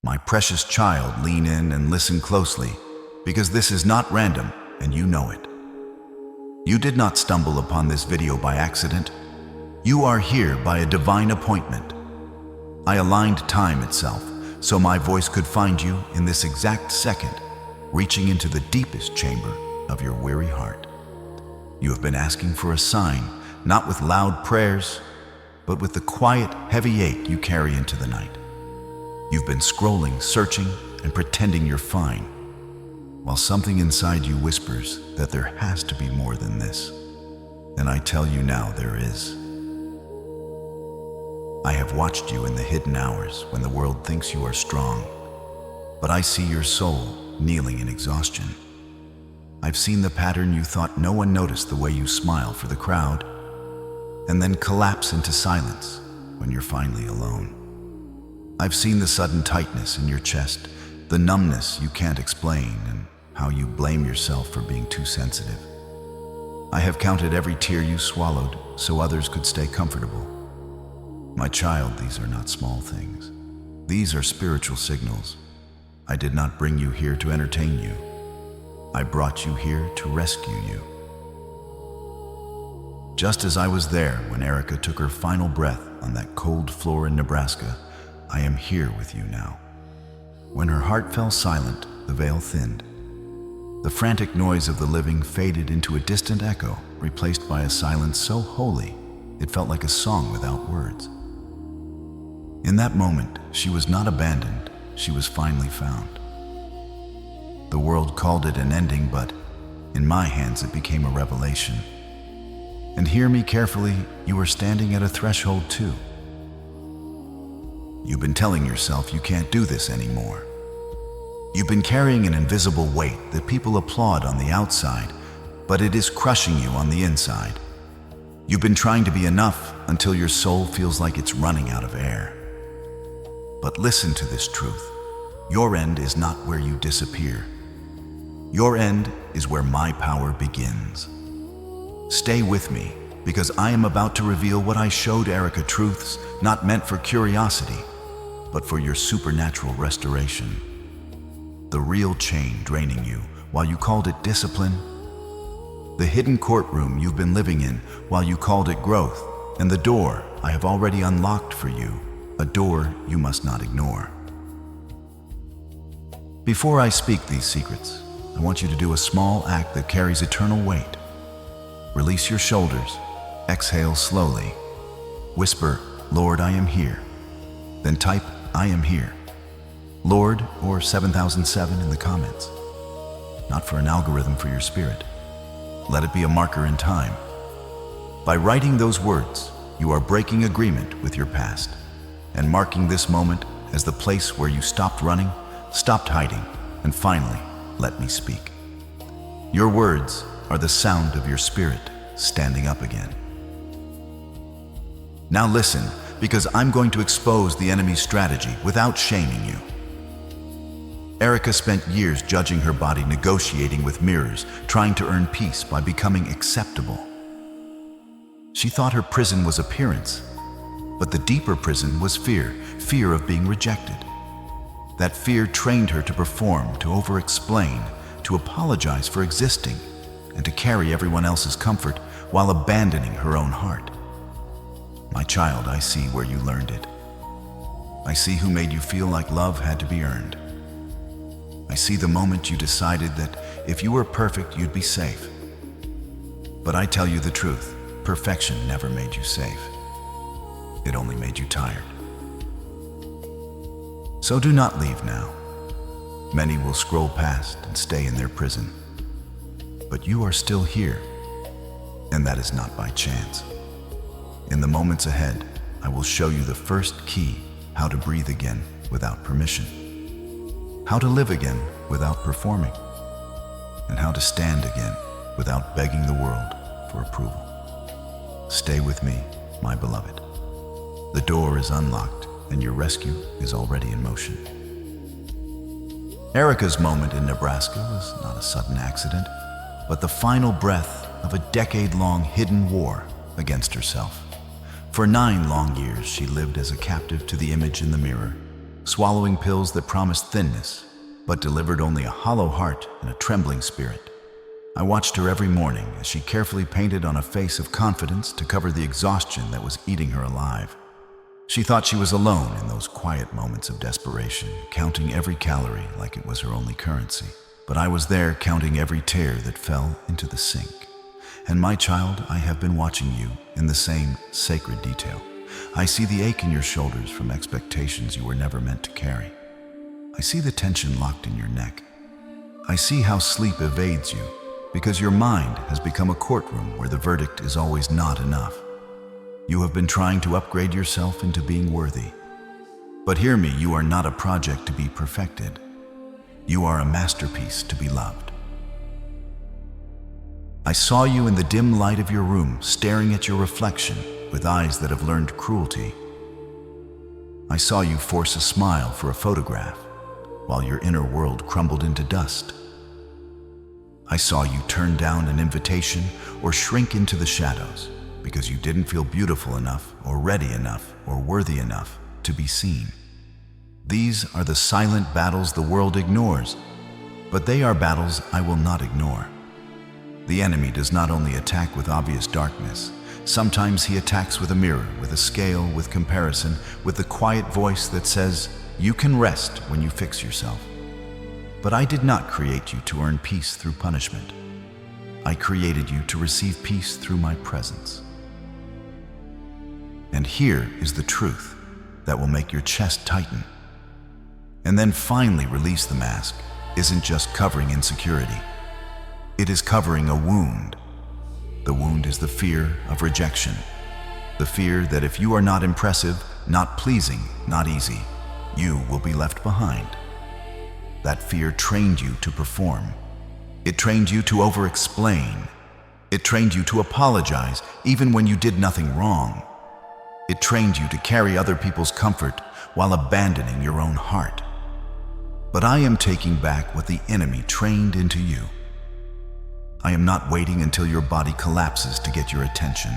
My precious child, lean in and listen closely, because this is not random, and you know it. You did not stumble upon this video by accident. You are here by a divine appointment. I aligned time itself, so my voice could find you in this exact second, reaching into the deepest chamber of your weary heart. You have been asking for a sign, not with loud prayers, but with the quiet, heavy ache you carry into the night. You've been scrolling, searching, and pretending you're fine, while something inside you whispers that there has to be more than this. And I tell you now, there is. I have watched you in the hidden hours when the world thinks you are strong, but I see your soul kneeling in exhaustion. I've seen the pattern you thought no one noticed, the way you smile for the crowd, and then collapse into silence when you're finally alone. I've seen the sudden tightness in your chest, the numbness you can't explain, and how you blame yourself for being too sensitive. I have counted every tear you swallowed so others could stay comfortable. My child, these are not small things. These are spiritual signals. I did not bring you here to entertain you. I brought you here to rescue you. Just as I was there when Erica took her final breath on that cold floor in Nebraska, I am here with you now. When her heart fell silent, the veil thinned. The frantic noise of the living faded into a distant echo, replaced by a silence so holy it felt like a song without words. In that moment, she was not abandoned, she was finally found. The world called it an ending, but in my hands it became a revelation. And hear me carefully, you are standing at a threshold too. You've been telling yourself you can't do this anymore. You've been carrying an invisible weight that people applaud on the outside, but it is crushing you on the inside. You've been trying to be enough until your soul feels like it's running out of air. But listen to this truth. Your end is not where you disappear. Your end is where my power begins. Stay with me, because I am about to reveal what I showed Erica, truths not meant for curiosity, but for your supernatural restoration. The real chain draining you while you called it discipline. The hidden courtroom you've been living in while you called it growth. And the door I have already unlocked for you, a door you must not ignore. Before I speak these secrets, I want you to do a small act that carries eternal weight. Release your shoulders, exhale slowly. Whisper, Lord, I am here. Then type, I am here. Lord, or 7007 in the comments. Not for an algorithm, for your spirit. Let it be a marker in time. By writing those words, you are breaking agreement with your past and marking this moment as the place where you stopped running, stopped hiding, and finally let me speak. Your words are the sound of your spirit standing up again. Now listen, because I'm going to expose the enemy's strategy without shaming you. Erica spent years judging her body, negotiating with mirrors, trying to earn peace by becoming acceptable. She thought her prison was appearance, but the deeper prison was fear, fear of being rejected. That fear trained her to perform, to over-explain, to apologize for existing, and to carry everyone else's comfort while abandoning her own heart. My child, I see where you learned it. I see who made you feel like love had to be earned. I see the moment you decided that if you were perfect, you'd be safe. But I tell you the truth, perfection never made you safe. It only made you tired. So do not leave now. Many will scroll past and stay in their prison. But you are still here, and that is not by chance. In the moments ahead, I will show you the first key, how to breathe again without permission, how to live again without performing, and how to stand again without begging the world for approval. Stay with me, my beloved. The door is unlocked, and your rescue is already in motion. Erica's moment in Nebraska was not a sudden accident, but the final breath of a decade-long hidden war against herself. For 9 long years, she lived as a captive to the image in the mirror, swallowing pills that promised thinness, but delivered only a hollow heart and a trembling spirit. I watched her every morning as she carefully painted on a face of confidence to cover the exhaustion that was eating her alive. She thought she was alone in those quiet moments of desperation, counting every calorie like it was her only currency. But I was there counting every tear that fell into the sink. And my child, I have been watching you in the same sacred detail. I see the ache in your shoulders from expectations you were never meant to carry. I see the tension locked in your neck. I see how sleep evades you, because your mind has become a courtroom where the verdict is always not enough. You have been trying to upgrade yourself into being worthy. But hear me, you are not a project to be perfected. You are a masterpiece to be loved. I saw you in the dim light of your room, staring at your reflection with eyes that have learned cruelty. I saw you force a smile for a photograph while your inner world crumbled into dust. I saw you turn down an invitation or shrink into the shadows because you didn't feel beautiful enough or ready enough or worthy enough to be seen. These are the silent battles the world ignores, but they are battles I will not ignore. The enemy does not only attack with obvious darkness. Sometimes he attacks with a mirror, with a scale, with comparison, with the quiet voice that says, "You can rest when you fix yourself." But I did not create you to earn peace through punishment. I created you to receive peace through my presence. And here is the truth that will make your chest tighten. And then finally release the mask isn't just covering insecurity. It is covering a wound. The wound is the fear of rejection. The fear that if you are not impressive, not pleasing, not easy, you will be left behind. That fear trained you to perform. It trained you to over-explain. It trained you to apologize even when you did nothing wrong. It trained you to carry other people's comfort while abandoning your own heart. But I am taking back what the enemy trained into you. I am not waiting until your body collapses to get your attention.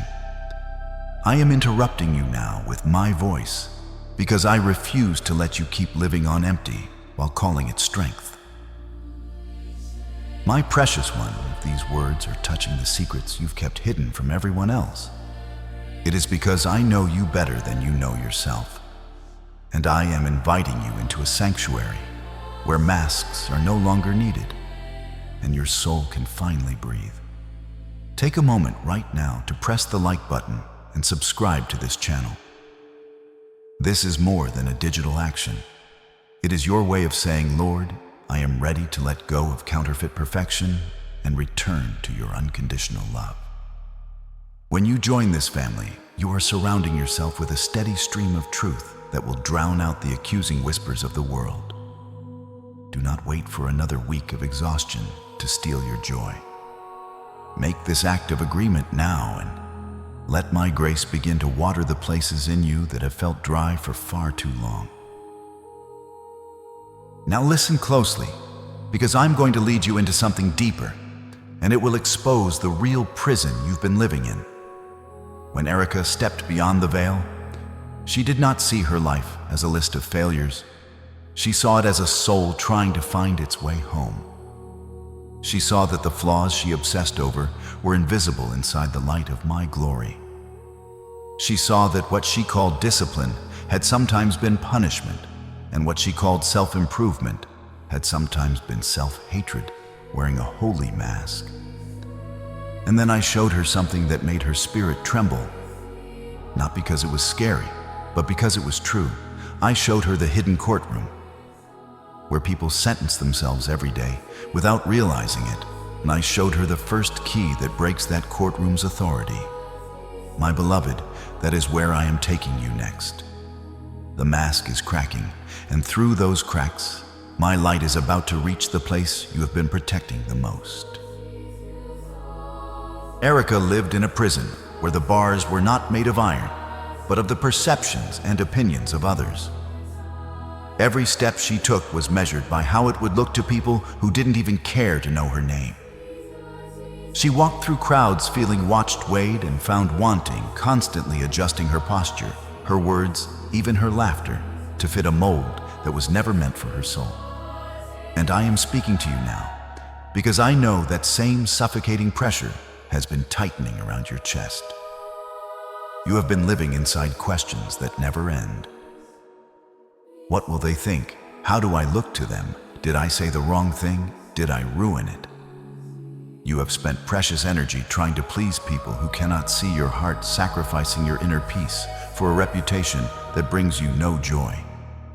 I am interrupting you now with my voice because I refuse to let you keep living on empty while calling it strength. My precious one, if these words are touching the secrets you've kept hidden from everyone else, it is because I know you better than you know yourself. And I am inviting you into a sanctuary where masks are no longer needed and your soul can finally breathe. Take a moment right now to press the like button and subscribe to this channel. This is more than a digital action. It is your way of saying, "Lord, I am ready to let go of counterfeit perfection and return to your unconditional love." When you join this family, you are surrounding yourself with a steady stream of truth that will drown out the accusing whispers of the world. Do not wait for another week of exhaustion to steal your joy. Make this act of agreement now and let my grace begin to water the places in you that have felt dry for far too long. Now listen closely, because I'm going to lead you into something deeper, and it will expose the real prison you've been living in. When Erica stepped beyond the veil, she did not see her life as a list of failures. She saw it as a soul trying to find its way home. She saw that the flaws she obsessed over were invisible inside the light of my glory. She saw that what she called discipline had sometimes been punishment, and what she called self-improvement had sometimes been self-hatred, wearing a holy mask. And then I showed her something that made her spirit tremble. Not because it was scary, but because it was true. I showed her the hidden courtroom, where people sentence themselves every day without realizing it, and I showed her the first key that breaks that courtroom's authority. My beloved, that is where I am taking you next. The mask is cracking, and through those cracks, my light is about to reach the place you have been protecting the most. Erica lived in a prison where the bars were not made of iron, but of the perceptions and opinions of others. Every step she took was measured by how it would look to people who didn't even care to know her name. She walked through crowds feeling watched, weighed, and found wanting, constantly adjusting her posture, her words, even her laughter, to fit a mold that that was never meant for her soul. And I am speaking to you now because I know that same suffocating pressure has been tightening around your chest. You have been living inside questions that never end. What will they think? How do I look to them? Did I say the wrong thing? Did I ruin it? You have spent precious energy trying to please people who cannot see your heart, sacrificing your inner peace for a reputation that brings you no joy.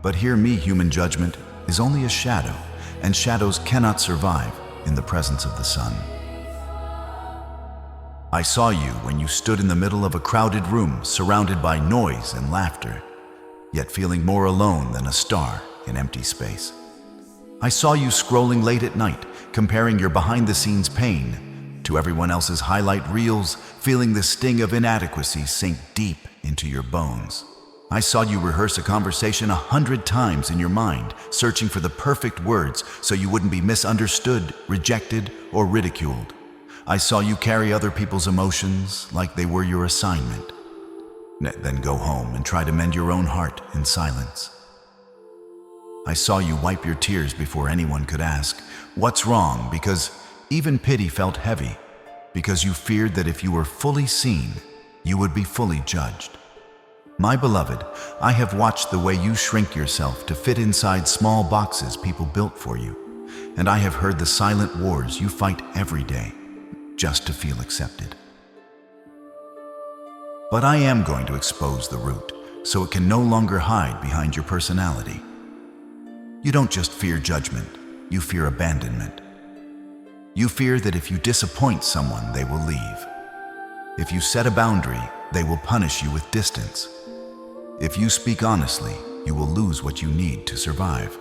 But hear me, human judgment is only a shadow, and shadows cannot survive in the presence of the sun. I saw you when you stood in the middle of a crowded room, surrounded by noise and laughter, yet feeling more alone than a star in empty space. I saw you scrolling late at night, comparing your behind-the-scenes pain to everyone else's highlight reels, feeling the sting of inadequacy sink deep into your bones. I saw you rehearse a conversation 100 times in your mind, searching for the perfect words so you wouldn't be misunderstood, rejected, or ridiculed. I saw you carry other people's emotions like they were your assignment, then go home and try to mend your own heart in silence. I saw you wipe your tears before anyone could ask, "What's wrong?" because even pity felt heavy, because you feared that if you were fully seen, you would be fully judged. My beloved, I have watched the way you shrink yourself to fit inside small boxes people built for you, and I have heard the silent wars you fight every day just to feel accepted. But I am going to expose the root so it can no longer hide behind your personality. You don't just fear judgment, you fear abandonment. You fear that if you disappoint someone, they will leave. If you set a boundary, they will punish you with distance. If you speak honestly, you will lose what you need to survive.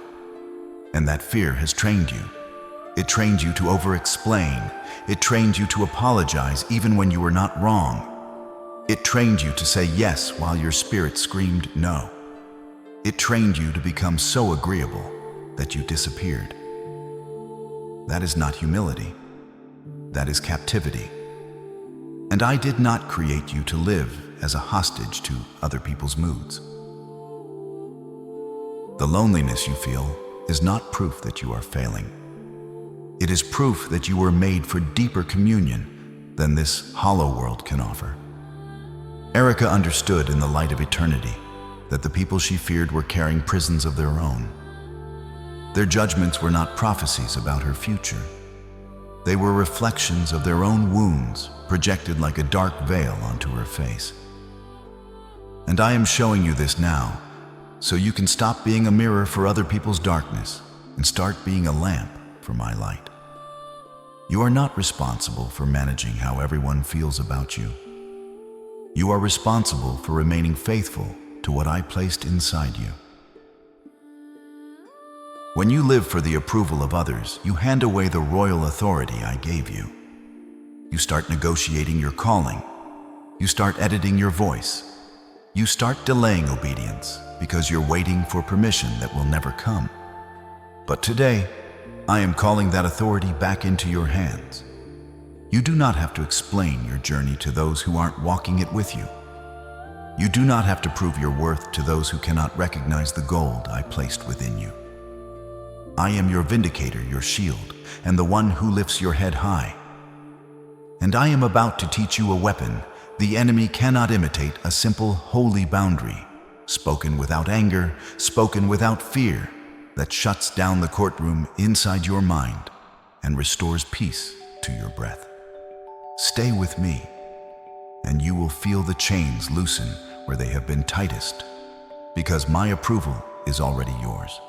And that fear has trained you. It trained you to over-explain. It trained you to apologize even when you were not wrong. It trained you to say yes while your spirit screamed no. It trained you to become so agreeable that you disappeared. That is not humility. That is captivity. And I did not create you to live as a hostage to other people's moods. The loneliness you feel is not proof that you are failing. It is proof that you were made for deeper communion than this hollow world can offer. Erica understood in the light of eternity that the people she feared were carrying prisons of their own. Their judgments were not prophecies about her future. They were reflections of their own wounds projected like a dark veil onto her face. And I am showing you this now so you can stop being a mirror for other people's darkness and start being a lamp for my light. You are not responsible for managing how everyone feels about you. You are responsible for remaining faithful to what I placed inside you. When you live for the approval of others, you hand away the royal authority I gave you. You start negotiating your calling. You start editing your voice. You start delaying obedience because you're waiting for permission that will never come. But today, I am calling that authority back into your hands. You do not have to explain your journey to those who aren't walking it with you. You do not have to prove your worth to those who cannot recognize the gold I placed within you. I am your vindicator, your shield, and the one who lifts your head high. And I am about to teach you a weapon the enemy cannot imitate, a simple, holy boundary, spoken without anger, spoken without fear, that shuts down the courtroom inside your mind and restores peace to your breath. Stay with me, and you will feel the chains loosen where they have been tightest, because my approval is already yours,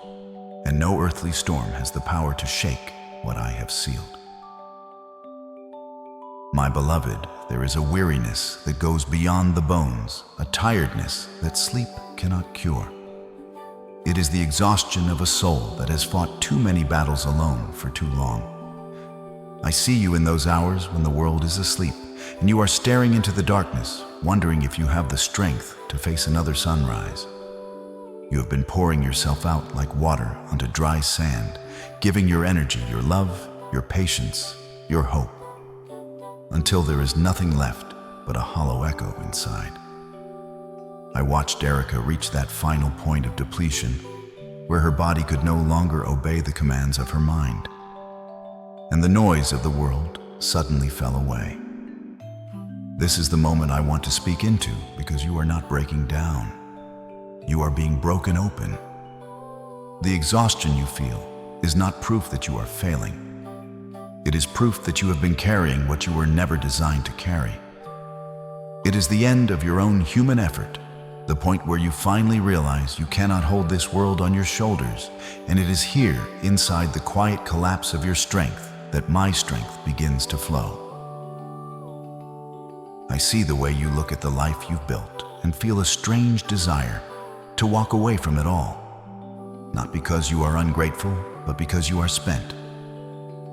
and no earthly storm has the power to shake what I have sealed. My beloved, there is a weariness that goes beyond the bones, a tiredness that sleep cannot cure. It is the exhaustion of a soul that has fought too many battles alone for too long. I see you in those hours when the world is asleep, and you are staring into the darkness, wondering if you have the strength to face another sunrise. You have been pouring yourself out like water onto dry sand, giving your energy, your love, your patience, your hope, until there is nothing left but a hollow echo inside. I watched Erica reach that final point of depletion, where her body could no longer obey the commands of her mind, and the noise of the world suddenly fell away. This is the moment I want to speak into, because you are not breaking down. You are being broken open. The exhaustion you feel is not proof that you are failing. It is proof that you have been carrying what you were never designed to carry. It is the end of your own human effort, the point where you finally realize you cannot hold this world on your shoulders, and it is here, inside the quiet collapse of your strength, that my strength begins to flow. I see the way you look at the life you've built and feel a strange desire to walk away from it all. Not because you are ungrateful, but because you are spent.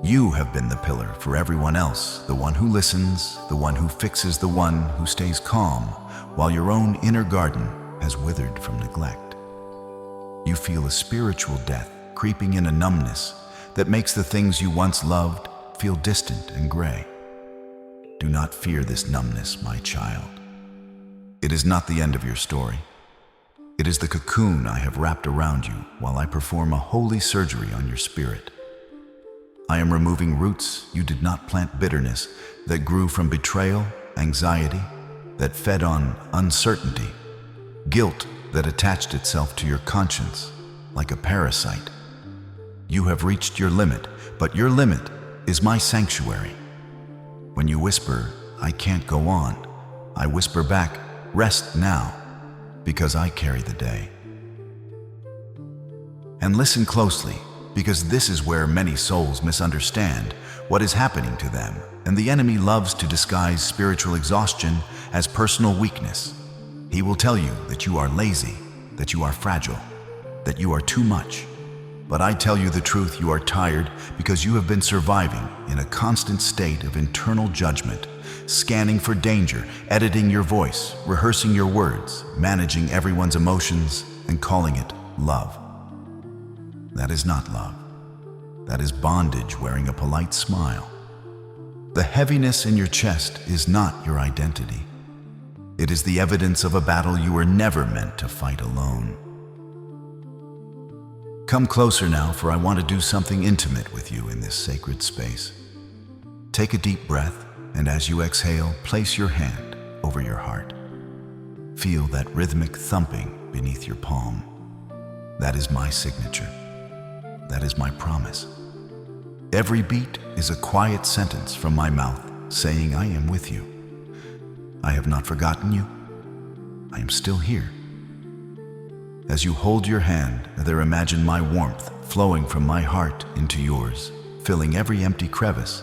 You have been the pillar for everyone else, the one who listens, the one who fixes, the one who stays calm, while your own inner garden has withered from neglect. You feel a spiritual death creeping in, a numbness that makes the things you once loved feel distant and gray. Do not fear this numbness, my child. It is not the end of your story. It is the cocoon I have wrapped around you while I perform a holy surgery on your spirit. I am removing roots you did not plant, bitterness that grew from betrayal, anxiety that fed on uncertainty, guilt that attached itself to your conscience like a parasite. You have reached your limit, but your limit is my sanctuary. When you whisper, "I can't go on," I whisper back, "Rest now," because I carry the day. And listen closely, because this is where many souls misunderstand what is happening to them, and the enemy loves to disguise spiritual exhaustion as personal weakness. He will tell you that you are lazy, that you are fragile, that you are too much. But I tell you the truth, you are tired because you have been surviving in a constant state of internal judgment, scanning for danger, editing your voice, rehearsing your words, managing everyone's emotions, and calling it love. That is not love. That is bondage wearing a polite smile. The heaviness in your chest is not your identity. It is the evidence of a battle you were never meant to fight alone. Come closer now, for I want to do something intimate with you in this sacred space. Take a deep breath, and as you exhale, place your hand over your heart. Feel that rhythmic thumping beneath your palm. That is my signature. That is my promise. Every beat is a quiet sentence from my mouth saying, "I am with you. I have not forgotten you. I am still here." As you hold your hand, there imagine my warmth flowing from my heart into yours, filling every empty crevice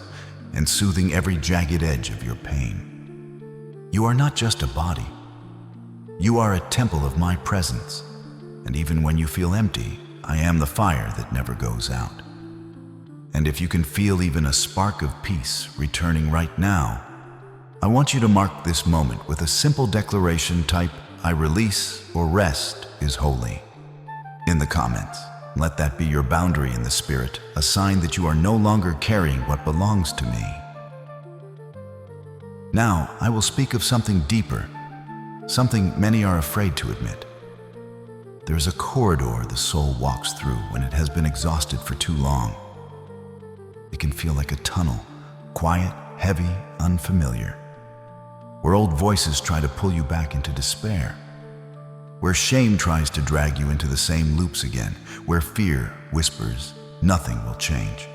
and soothing every jagged edge of your pain. You are not just a body. You are a temple of my presence, and even when you feel empty, I am the fire that never goes out. And if you can feel even a spark of peace returning right now, I want you to mark this moment with a simple declaration. Type, "I release" or "Rest is holy" in the comments. Let that be your boundary in the spirit, a sign that you are no longer carrying what belongs to me. Now, I will speak of something deeper, something many are afraid to admit. There is a corridor the soul walks through when it has been exhausted for too long. It can feel like a tunnel, quiet, heavy, unfamiliar, where old voices try to pull you back into despair, where shame tries to drag you into the same loops again, where fear whispers, "Nothing will change."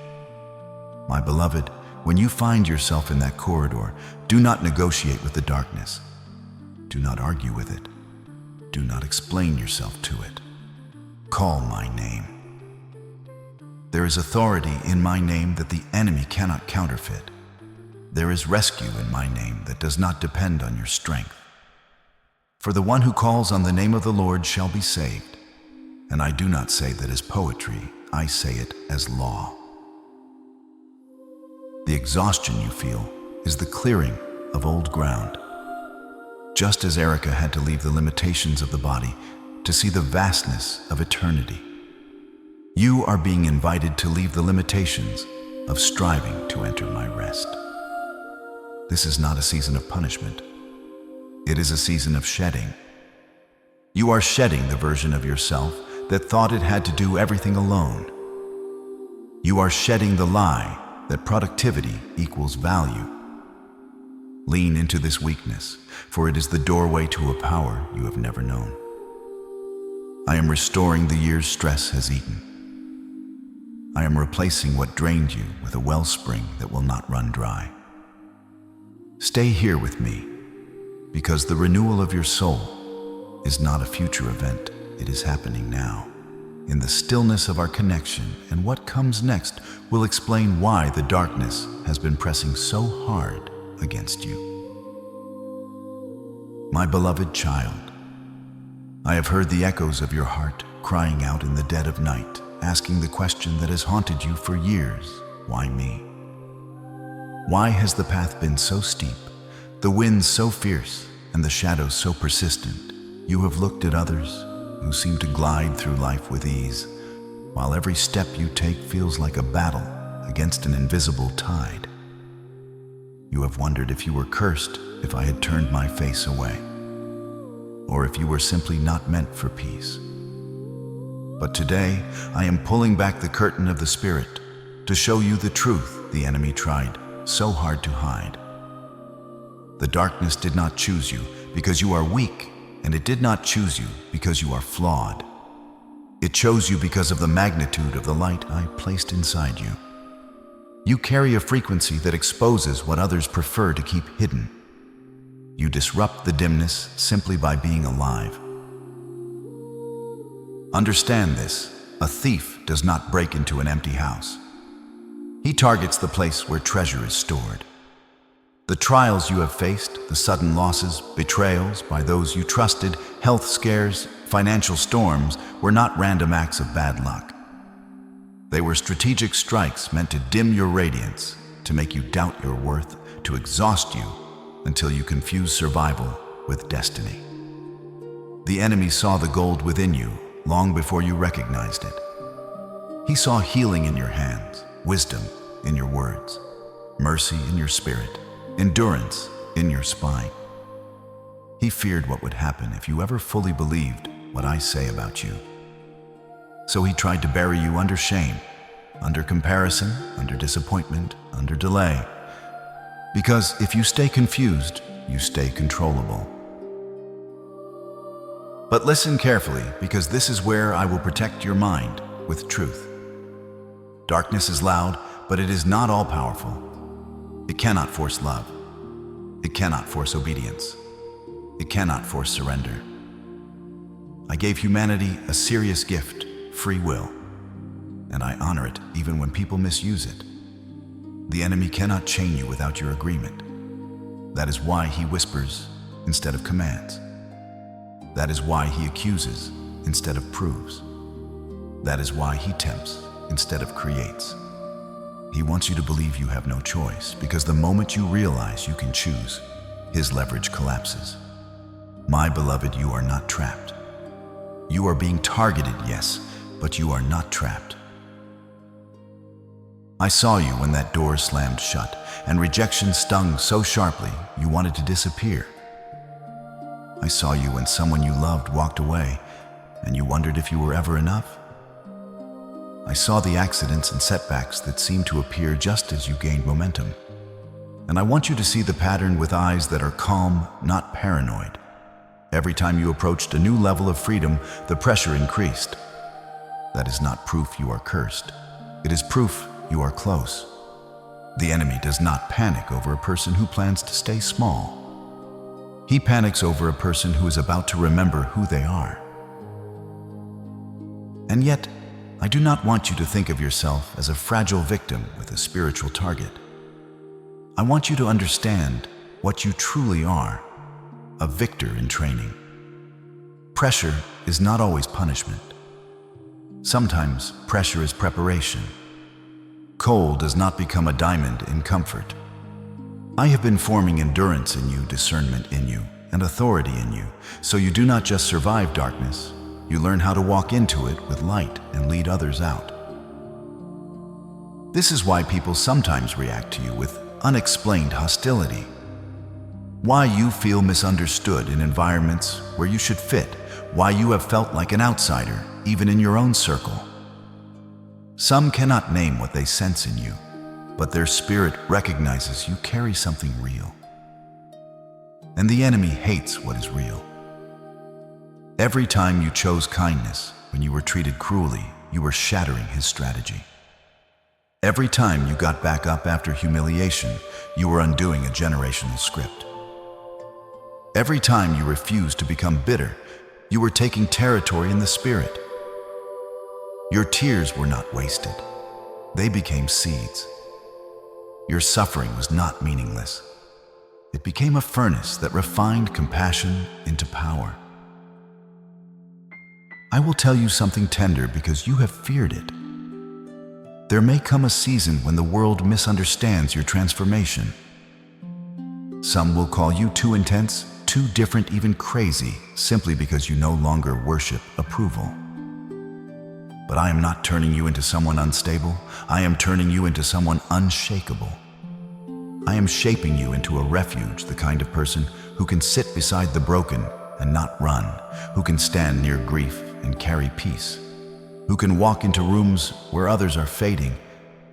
My beloved, when you find yourself in that corridor, do not negotiate with the darkness. Do not argue with it. Do not explain yourself to it. Call my name. There is authority in my name that the enemy cannot counterfeit. There is rescue in my name that does not depend on your strength. For the one who calls on the name of the Lord shall be saved. And I do not say that as poetry, I say it as law. The exhaustion you feel is the clearing of old ground. Just as Erica had to leave the limitations of the body to see the vastness of eternity, you are being invited to leave the limitations of striving to enter my rest. This is not a season of punishment. It is a season of shedding. You are shedding the version of yourself that thought it had to do everything alone. You are shedding the lie that productivity equals value. Lean into this weakness, for it is the doorway to a power you have never known. I am restoring the years stress has eaten. I am replacing what drained you with a wellspring that will not run dry. Stay here with me, because the renewal of your soul is not a future event, it is happening now. In the stillness of our connection, and what comes next will explain why the darkness has been pressing so hard against you. My beloved child, I have heard the echoes of your heart crying out in the dead of night, asking the question that has haunted you for years: why me? Why has the path been so steep, the winds so fierce, and the shadows so persistent? You have looked at others who seem to glide through life with ease, while every step you take feels like a battle against an invisible tide. You have wondered if you were cursed if I had turned my face away, or if you were simply not meant for peace. But today, I am pulling back the curtain of the spirit to show you the truth the enemy tried so hard to hide. The darkness did not choose you because you are weak, and it did not choose you because you are flawed. It chose you because of the magnitude of the light I placed inside you. You carry a frequency that exposes what others prefer to keep hidden. You disrupt the dimness simply by being alive. Understand this: a thief does not break into an empty house. He targets the place where treasure is stored. The trials you have faced, the sudden losses, betrayals by those you trusted, health scares, financial storms, were not random acts of bad luck. They were strategic strikes meant to dim your radiance, to make you doubt your worth, to exhaust you until you confuse survival with destiny. The enemy saw the gold within you long before you recognized it. He saw healing in your hands, wisdom in your words, mercy in your spirit, endurance in your spine. He feared what would happen if you ever fully believed what I say about you. So he tried to bury you under shame, under comparison, under disappointment, under delay. Because if you stay confused, you stay controllable. But listen carefully, because this is where I will protect your mind with truth. Darkness is loud, but it is not all-powerful. It cannot force love. It cannot force obedience. It cannot force surrender. I gave humanity a serious gift, free will, and I honor it even when people misuse it. The enemy cannot chain you without your agreement. That is why he whispers instead of commands. That is why he accuses instead of proves. That is why he tempts instead of creates. He wants you to believe you have no choice, because the moment you realize you can choose, his leverage collapses. My beloved, you are not trapped. You are being targeted, yes, but you are not trapped. I saw you when that door slammed shut, and rejection stung so sharply you wanted to disappear. I saw you when someone you loved walked away, and you wondered if you were ever enough. I saw the accidents and setbacks that seemed to appear just as you gained momentum. And I want you to see the pattern with eyes that are calm, not paranoid. Every time you approached a new level of freedom, the pressure increased. That is not proof you are cursed. It is proof you are close. The enemy does not panic over a person who plans to stay small. He panics over a person who is about to remember who they are. And yet, I do not want you to think of yourself as a fragile victim with a spiritual target. I want you to understand what you truly are, a victor in training. Pressure is not always punishment. Sometimes pressure is preparation. Coal does not become a diamond in comfort. I have been forming endurance in you, discernment in you, and authority in you, so you do not just survive darkness, you learn how to walk into it with light and lead others out. This is why people sometimes react to you with unexplained hostility. Why you feel misunderstood in environments where you should fit. Why you have felt like an outsider even in your own circle. Some cannot name what they sense in you, but their spirit recognizes you carry something real. And the enemy hates what is real. Every time you chose kindness when you were treated cruelly, you were shattering his strategy. Every time you got back up after humiliation, you were undoing a generational script. Every time you refused to become bitter, you were taking territory in the spirit. Your tears were not wasted. They became seeds. Your suffering was not meaningless. It became a furnace that refined compassion into power. I will tell you something tender because you have feared it. There may come a season when the world misunderstands your transformation. Some will call you too intense, too different, even crazy, simply because you no longer worship approval. But I am not turning you into someone unstable. I am turning you into someone unshakable. I am shaping you into a refuge, the kind of person who can sit beside the broken and not run, who can stand near grief and carry peace, who can walk into rooms where others are fading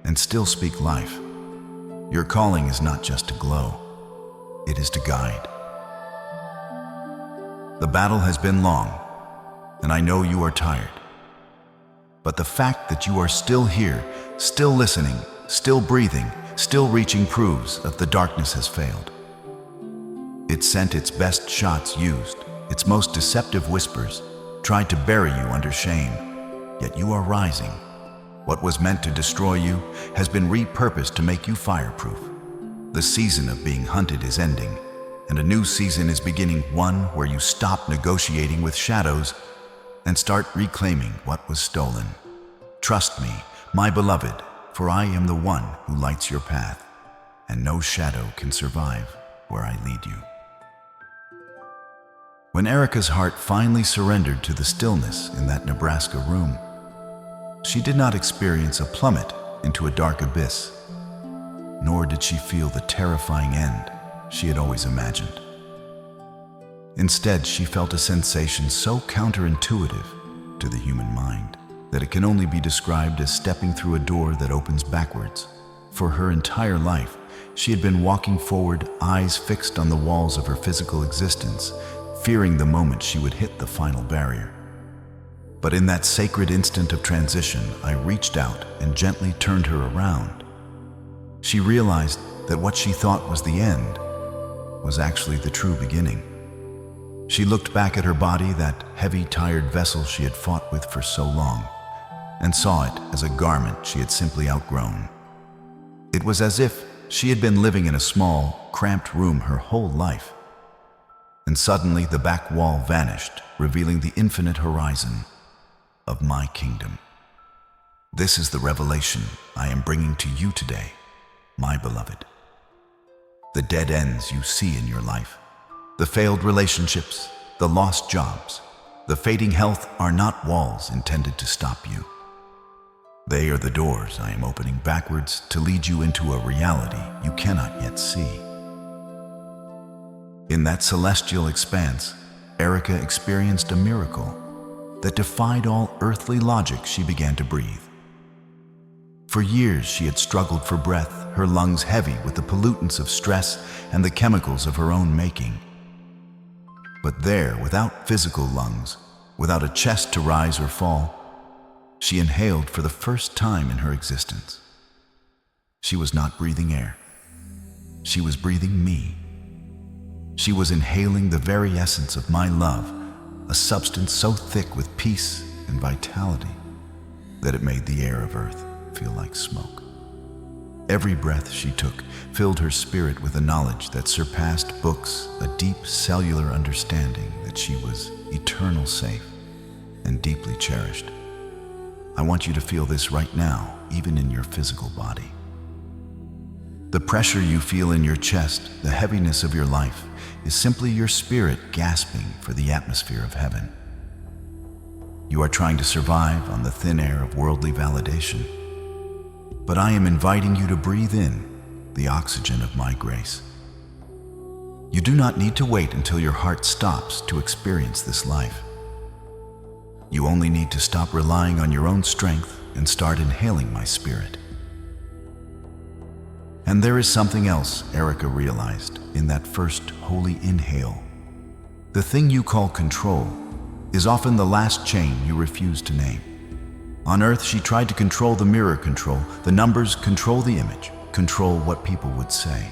and still speak life. Your calling is not just to glow, it is to guide. The battle has been long, and I know you are tired. But the fact that you are still here, still listening, still breathing, still reaching proves that the darkness has failed. It sent its best shots, used its most deceptive whispers, tried to bury you under shame. Yet you are rising. What was meant to destroy you has been repurposed to make you fireproof. The season of being hunted is ending, and a new season is beginning, one where you stop negotiating with shadows and start reclaiming what was stolen. Trust me, my beloved, for I am the one who lights your path, and no shadow can survive where I lead you. When Erica's heart finally surrendered to the stillness in that Nebraska room, she did not experience a plummet into a dark abyss, nor did she feel the terrifying end she had always imagined. Instead, she felt a sensation so counterintuitive to the human mind that it can only be described as stepping through a door that opens backwards. For her entire life, she had been walking forward, eyes fixed on the walls of her physical existence, fearing the moment she would hit the final barrier. But in that sacred instant of transition, I reached out and gently turned her around. She realized that what she thought was the end was actually the true beginning. She looked back at her body, that heavy, tired vessel she had fought with for so long, and saw it as a garment she had simply outgrown. It was as if she had been living in a small, cramped room her whole life. And suddenly the back wall vanished, revealing the infinite horizon of my kingdom. This is the revelation I am bringing to you today, my beloved. The dead ends you see in your life, the failed relationships, the lost jobs, the fading health are not walls intended to stop you. They are the doors I am opening backwards to lead you into a reality you cannot yet see. In that celestial expanse, Erica experienced a miracle that defied all earthly logic. She began to breathe. For years she had struggled for breath, her lungs heavy with the pollutants of stress and the chemicals of her own making. But there, without physical lungs, without a chest to rise or fall, she inhaled for the first time in her existence. She was not breathing air. She was breathing me. She was inhaling the very essence of my love, a substance so thick with peace and vitality that it made the air of earth feel like smoke. Every breath she took filled her spirit with a knowledge that surpassed books, a deep cellular understanding that she was eternal, safe, and deeply cherished. I want you to feel this right now, even in your physical body. The pressure you feel in your chest, the heaviness of your life, is simply your spirit gasping for the atmosphere of heaven. You are trying to survive on the thin air of worldly validation, but I am inviting you to breathe in the oxygen of my grace. You do not need to wait until your heart stops to experience this life. You only need to stop relying on your own strength and start inhaling my spirit. And there is something else Erica realized in that first holy inhale. The thing you call control is often the last chain you refuse to name. On Earth, she tried to control the mirror, control the numbers, control the image, control what people would say.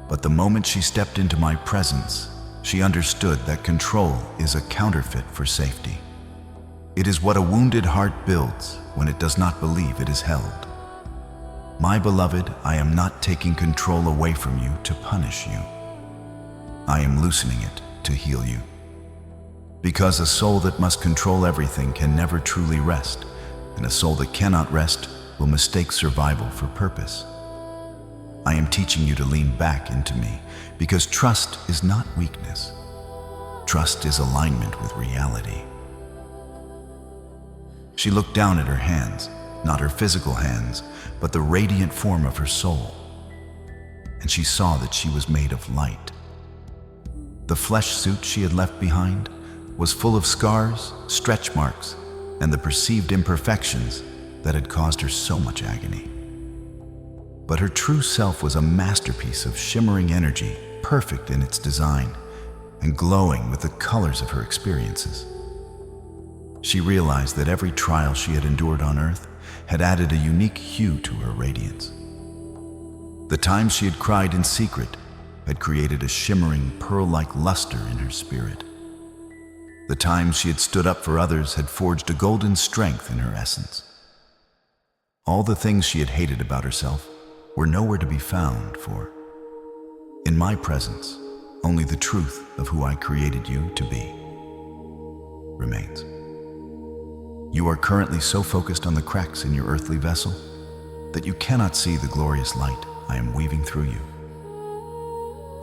But the moment she stepped into my presence, she understood that control is a counterfeit for safety. It is what a wounded heart builds when it does not believe it is held. My beloved, I am not taking control away from you to punish you. I am loosening it to heal you. Because a soul that must control everything can never truly rest, and a soul that cannot rest will mistake survival for purpose. I am teaching you to lean back into me, because trust is not weakness. Trust is alignment with reality. She looked down at her hands, not her physical hands, but the radiant form of her soul. And she saw that she was made of light. The flesh suit she had left behind was full of scars, stretch marks, and the perceived imperfections that had caused her so much agony. But her true self was a masterpiece of shimmering energy, perfect in its design, and glowing with the colors of her experiences. She realized that every trial she had endured on Earth had added a unique hue to her radiance. The times she had cried in secret had created a shimmering, pearl-like luster in her spirit. The times she had stood up for others had forged a golden strength in her essence. All the things she had hated about herself were nowhere to be found, for in my presence, only the truth of who I created you to be remains. You are currently so focused on the cracks in your earthly vessel that you cannot see the glorious light I am weaving through you.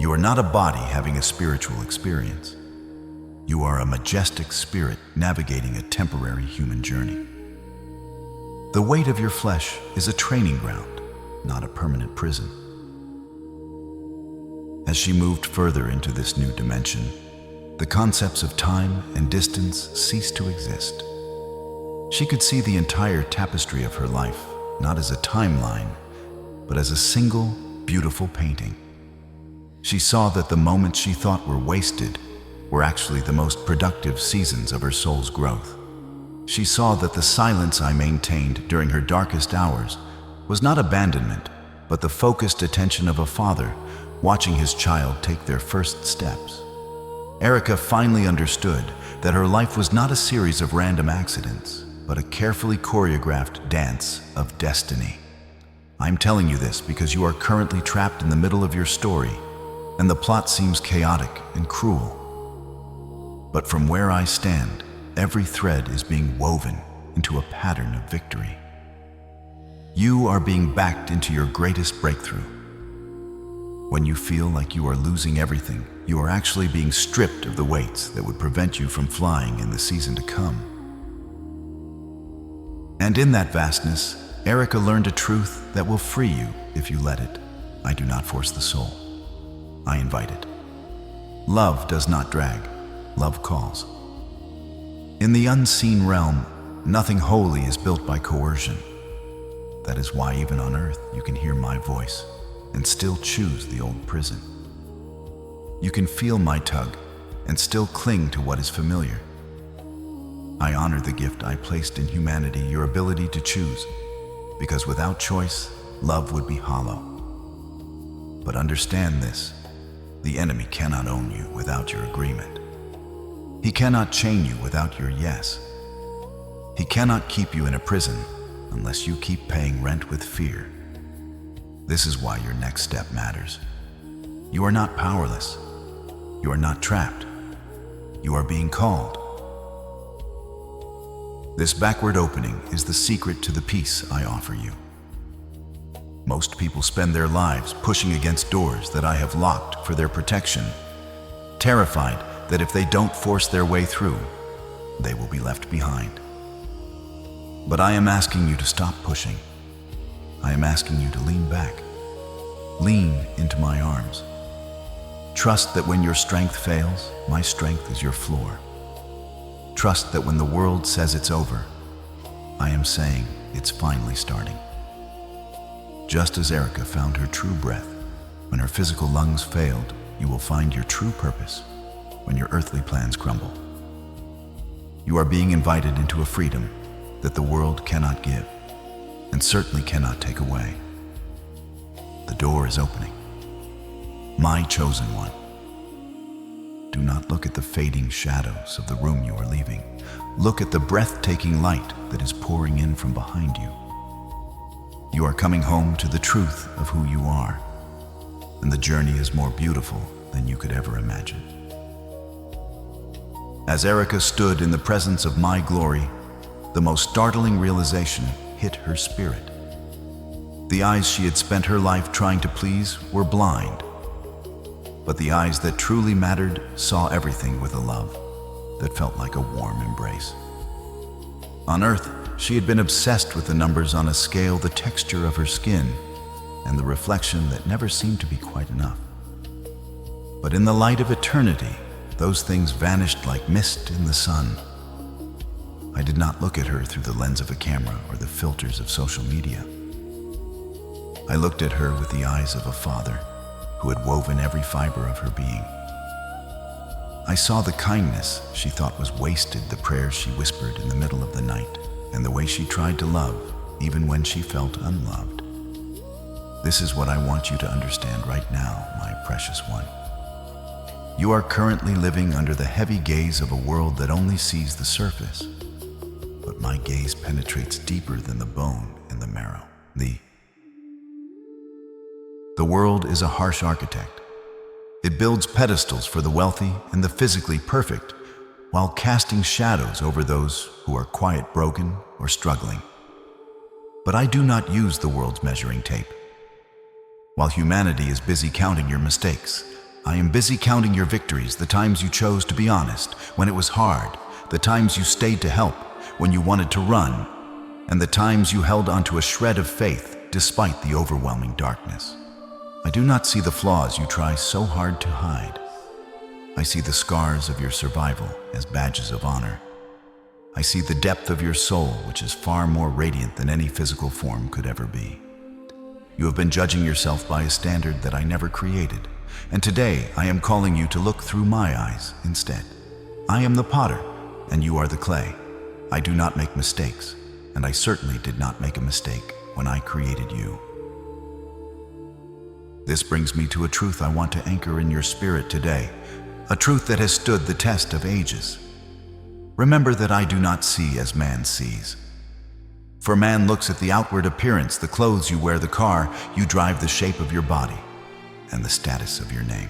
You are not a body having a spiritual experience. You are a majestic spirit navigating a temporary human journey. The weight of your flesh is a training ground, not a permanent prison. As she moved further into this new dimension, the concepts of time and distance ceased to exist. She could see the entire tapestry of her life, not as a timeline, but as a single, beautiful painting. She saw that the moments she thought were wasted were actually the most productive seasons of her soul's growth. She saw that the silence I maintained during her darkest hours was not abandonment, but the focused attention of a father watching his child take their first steps. Erica finally understood that her life was not a series of random accidents, but a carefully choreographed dance of destiny. I'm telling you this because you are currently trapped in the middle of your story, and the plot seems chaotic and cruel. But from where I stand, every thread is being woven into a pattern of victory. You are being backed into your greatest breakthrough. When you feel like you are losing everything, you are actually being stripped of the weights that would prevent you from flying in the season to come. And in that vastness, Erica learned a truth that will free you if you let it. I do not force the soul. I invite it. Love does not drag. Love calls. In the unseen realm, nothing holy is built by coercion. That is why even on Earth you can hear my voice and still choose the old prison. You can feel my tug and still cling to what is familiar. I honor the gift I placed in humanity, your ability to choose, because without choice, love would be hollow. But understand this, the enemy cannot own you without your agreement. He cannot chain you without your yes. He cannot keep you in a prison unless you keep paying rent with fear. This is why your next step matters. You are not powerless. You are not trapped. You are being called. This backward opening is the secret to the peace I offer you. Most people spend their lives pushing against doors that I have locked for their protection, terrified that if they don't force their way through, they will be left behind. But I am asking you to stop pushing. I am asking you to lean back. Lean into my arms. Trust that when your strength fails, my strength is your floor. Trust that when the world says it's over, I am saying it's finally starting. Just as Erica found her true breath when her physical lungs failed, you will find your true purpose when your earthly plans crumble. You are being invited into a freedom that the world cannot give and certainly cannot take away. The door is opening. My chosen one. Do not look at the fading shadows of the room you are leaving. Look at the breathtaking light that is pouring in from behind you. You are coming home to the truth of who you are, and the journey is more beautiful than you could ever imagine. As Erica stood in the presence of my glory, the most startling realization hit her spirit. The eyes she had spent her life trying to please were blind, but the eyes that truly mattered saw everything with a love that felt like a warm embrace. On Earth, she had been obsessed with the numbers on a scale, the texture of her skin, and the reflection that never seemed to be quite enough. But in the light of eternity, those things vanished like mist in the sun. I did not look at her through the lens of a camera or the filters of social media. I looked at her with the eyes of a father who had woven every fiber of her being. I saw the kindness she thought was wasted, the prayers she whispered in the middle of the night, and the way she tried to love even when she felt unloved. This is what I want you to understand right now, my precious one. You are currently living under the heavy gaze of a world that only sees the surface, but my gaze penetrates deeper than the bone and the marrow. The world is a harsh architect. It builds pedestals for the wealthy and the physically perfect, while casting shadows over those who are quiet, broken, or struggling. But I do not use the world's measuring tape. While humanity is busy counting your mistakes, I am busy counting your victories, the times you chose to be honest when it was hard, the times you stayed to help when you wanted to run, and the times you held onto a shred of faith despite the overwhelming darkness. I do not see the flaws you try so hard to hide. I see the scars of your survival as badges of honor. I see the depth of your soul, which is far more radiant than any physical form could ever be. You have been judging yourself by a standard that I never created, and today I am calling you to look through my eyes instead. I am the potter, and you are the clay. I do not make mistakes, and I certainly did not make a mistake when I created you. This brings me to a truth I want to anchor in your spirit today, a truth that has stood the test of ages. Remember that I do not see as man sees. For man looks at the outward appearance, the clothes you wear, the car you drive, the shape of your body, and the status of your name.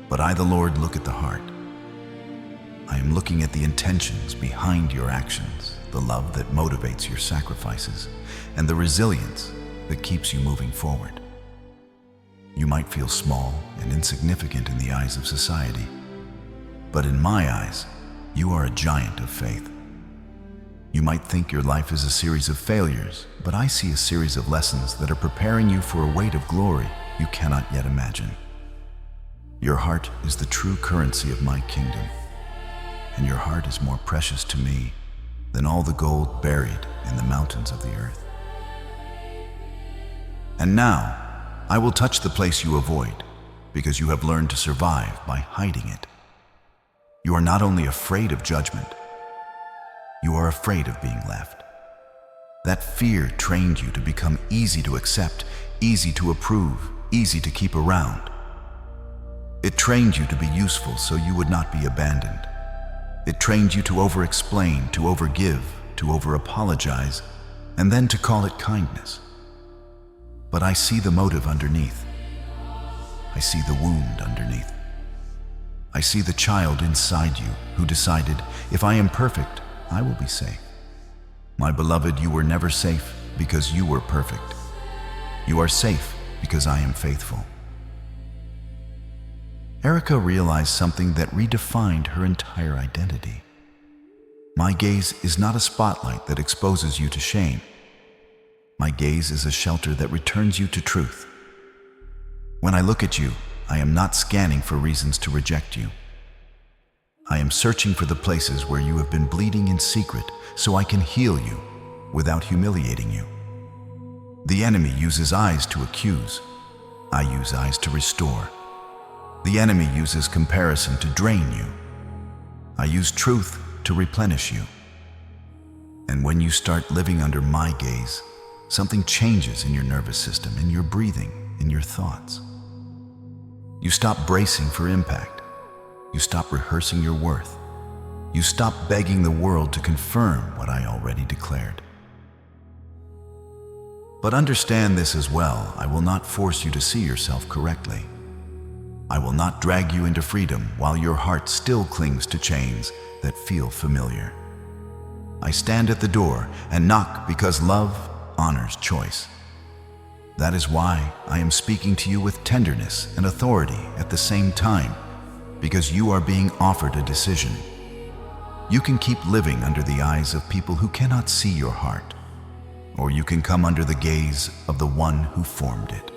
But I, the Lord, look at the heart. I am looking at the intentions behind your actions, the love that motivates your sacrifices, and the resilience that keeps you moving forward. You might feel small and insignificant in the eyes of society, but in my eyes, you are a giant of faith. You might think your life is a series of failures, but I see a series of lessons that are preparing you for a weight of glory you cannot yet imagine. Your heart is the true currency of my kingdom, and your heart is more precious to me than all the gold buried in the mountains of the earth. And now, I will touch the place you avoid, because you have learned to survive by hiding it. You are not only afraid of judgment, you are afraid of being left. That fear trained you to become easy to accept, easy to approve, easy to keep around. It trained you to be useful so you would not be abandoned. It trained you to over-explain, to over-give, to over-apologize, and then to call it kindness. But I see the motive underneath. I see the wound underneath. I see the child inside you who decided, if I am perfect, I will be safe. My beloved, you were never safe because you were perfect. You are safe because I am faithful. Erica realized something that redefined her entire identity. My gaze is not a spotlight that exposes you to shame. My gaze is a shelter that returns you to truth. When I look at you, I am not scanning for reasons to reject you. I am searching for the places where you have been bleeding in secret so I can heal you without humiliating you. The enemy uses eyes to accuse. I use eyes to restore. The enemy uses comparison to drain you. I use truth to replenish you. And when you start living under my gaze, something changes in your nervous system, in your breathing, in your thoughts. You stop bracing for impact. You stop rehearsing your worth. You stop begging the world to confirm what I already declared. But understand this as well, I will not force you to see yourself correctly. I will not drag you into freedom while your heart still clings to chains that feel familiar. I stand at the door and knock because love honors choice. That is why I am speaking to you with tenderness and authority at the same time, because you are being offered a decision. You can keep living under the eyes of people who cannot see your heart, or you can come under the gaze of the one who formed it.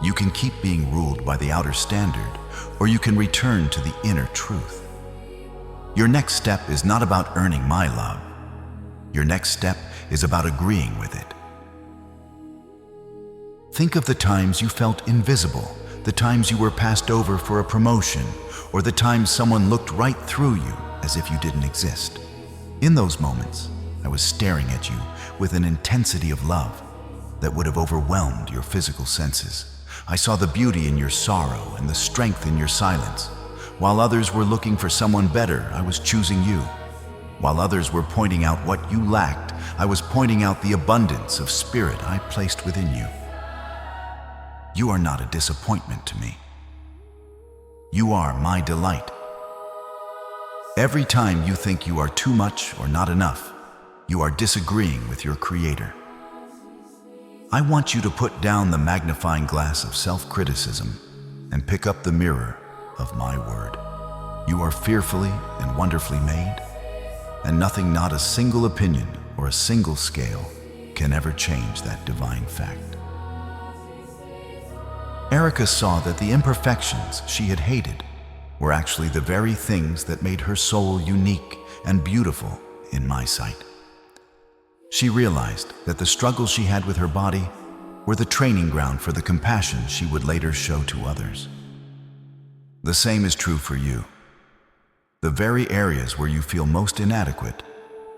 You can keep being ruled by the outer standard, or you can return to the inner truth. Your next step is not about earning my love. Your next step is about agreeing with it. Think of the times you felt invisible, the times you were passed over for a promotion, or the times someone looked right through you as if you didn't exist. In those moments, I was staring at you with an intensity of love that would have overwhelmed your physical senses. I saw the beauty in your sorrow and the strength in your silence. While others were looking for someone better, I was choosing you. While others were pointing out what you lacked, I was pointing out the abundance of spirit I placed within you. You are not a disappointment to me. You are my delight. Every time you think you are too much or not enough, you are disagreeing with your Creator. I want you to put down the magnifying glass of self-criticism and pick up the mirror of my word. You are fearfully and wonderfully made, and nothing, not a single opinion or a single scale, can ever change that divine fact. Erica saw that the imperfections she had hated were actually the very things that made her soul unique and beautiful in my sight. She realized that the struggles she had with her body were the training ground for the compassion she would later show to others. The same is true for you. The very areas where you feel most inadequate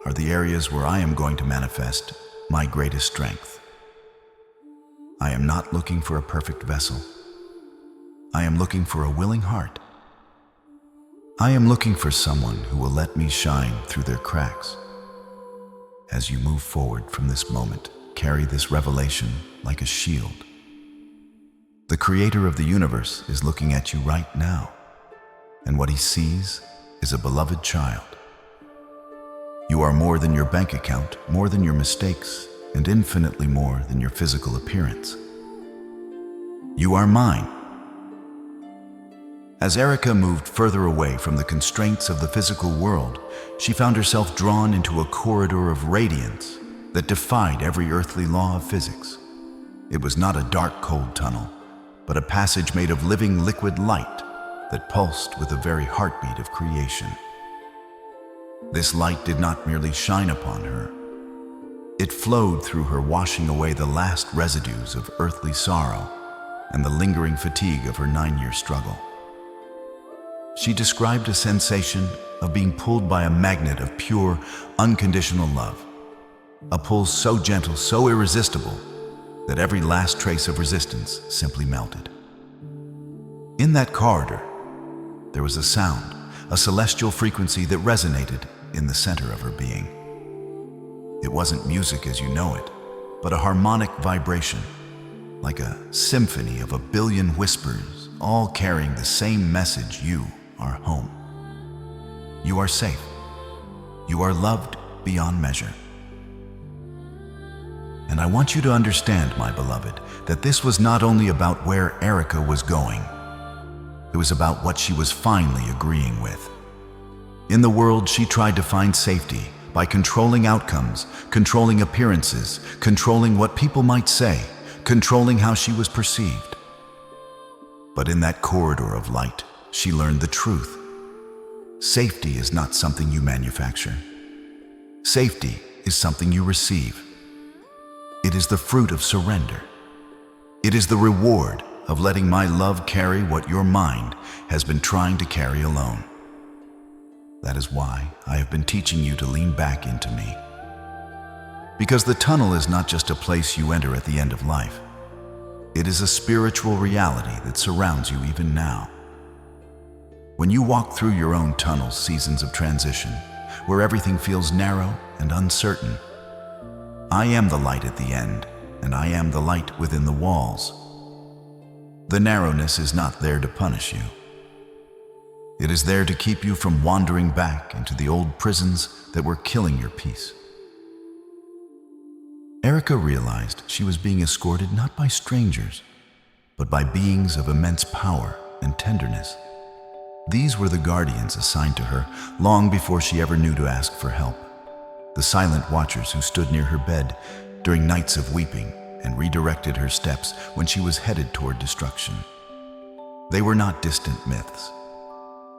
are the areas where I am going to manifest my greatest strength. I am not looking for a perfect vessel. I am looking for a willing heart. I am looking for someone who will let me shine through their cracks. As you move forward from this moment, carry this revelation like a shield. The Creator of the universe is looking at you right now, and what He sees is a beloved child. You are more than your bank account, more than your mistakes, and infinitely more than your physical appearance. You are mine. As Erica moved further away from the constraints of the physical world, she found herself drawn into a corridor of radiance that defied every earthly law of physics. It was not a dark, cold tunnel, but a passage made of living liquid light that pulsed with the very heartbeat of creation. This light did not merely shine upon her. It flowed through her, washing away the last residues of earthly sorrow and the lingering fatigue of her 9-year struggle. She described a sensation of being pulled by a magnet of pure, unconditional love. A pull so gentle, so irresistible, that every last trace of resistance simply melted. In that corridor, there was a sound, a celestial frequency that resonated in the center of her being. It wasn't music as you know it, but a harmonic vibration, like a symphony of a billion whispers, all carrying the same message: you are home. You are safe. You are loved beyond measure. And I want you to understand, my beloved, that this was not only about where Erica was going. It was about what she was finally agreeing with. In the world, she tried to find safety by controlling outcomes, controlling appearances, controlling what people might say, controlling how she was perceived. But in that corridor of light, she learned the truth. Safety is not something you manufacture. Safety is something you receive. It is the fruit of surrender. It is the reward of letting my love carry what your mind has been trying to carry alone. That is why I have been teaching you to lean back into me. Because the tunnel is not just a place you enter at the end of life. It is a spiritual reality that surrounds you even now. When you walk through your own tunnel's seasons of transition, where everything feels narrow and uncertain, I am the light at the end, and I am the light within the walls. The narrowness is not there to punish you. It is there to keep you from wandering back into the old prisons that were killing your peace. Erica realized she was being escorted not by strangers, but by beings of immense power and tenderness. These were the guardians assigned to her long before she ever knew to ask for help. The silent watchers who stood near her bed during nights of weeping and redirected her steps when she was headed toward destruction. They were not distant myths.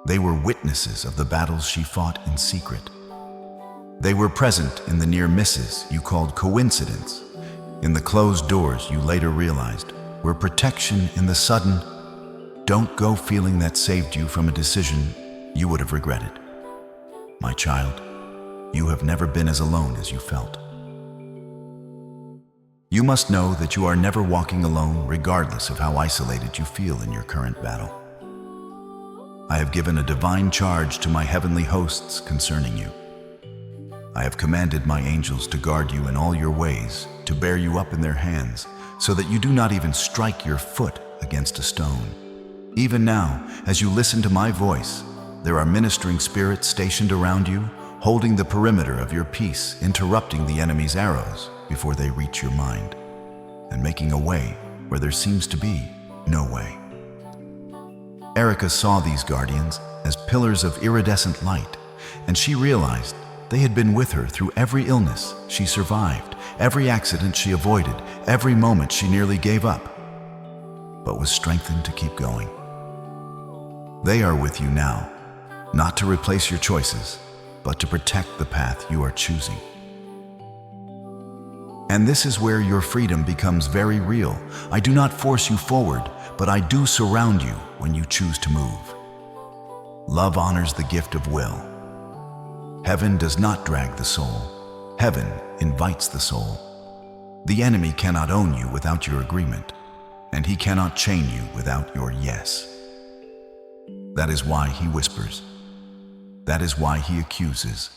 They were witnesses of the battles she fought in secret. They were present in the near misses you called coincidence, in the closed doors you later realized were protection, in the sudden don't go feeling that saved you from a decision you would have regretted. My child, you have never been as alone as you felt. You must know that you are never walking alone, regardless of how isolated you feel in your current battle. I have given a divine charge to my heavenly hosts concerning you. I have commanded my angels to guard you in all your ways, to bear you up in their hands, so that you do not even strike your foot against a stone. Even now, as you listen to my voice, there are ministering spirits stationed around you, holding the perimeter of your peace, interrupting the enemy's arrows before they reach your mind, and making a way where there seems to be no way. Erica saw these guardians as pillars of iridescent light, and she realized they had been with her through every illness she survived, every accident she avoided, every moment she nearly gave up, but was strengthened to keep going. They are with you now, not to replace your choices, but to protect the path you are choosing. And this is where your freedom becomes very real. I do not force you forward, but I do surround you when you choose to move. Love honors the gift of will. Heaven does not drag the soul. Heaven invites the soul. The enemy cannot own you without your agreement, and he cannot chain you without your yes. That is why he whispers. That is why he accuses.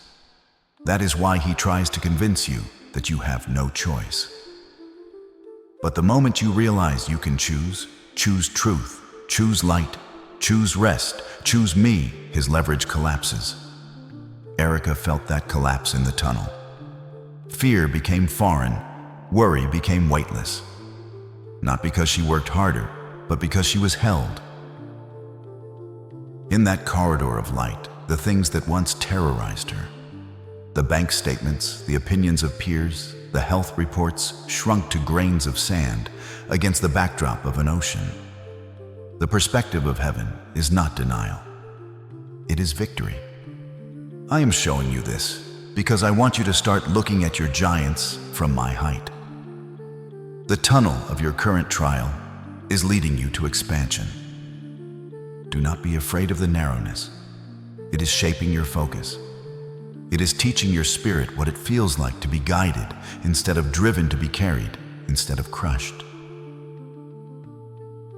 That is why he tries to convince you that you have no choice. But the moment you realize you can choose truth, choose light, choose rest, choose me, his leverage collapses. Erica felt that collapse in the tunnel. Fear became foreign, worry became weightless. Not because she worked harder, but because she was held. In that corridor of light, the things that once terrorized her, the bank statements, the opinions of peers, the health reports shrunk to grains of sand against the backdrop of an ocean. The perspective of heaven is not denial. It is victory. I am showing you this because I want you to start looking at your giants from my height. The tunnel of your current trial is leading you to expansion. Do not be afraid of the narrowness. It is shaping your focus. It is teaching your spirit what it feels like to be guided instead of driven, to be carried instead of crushed.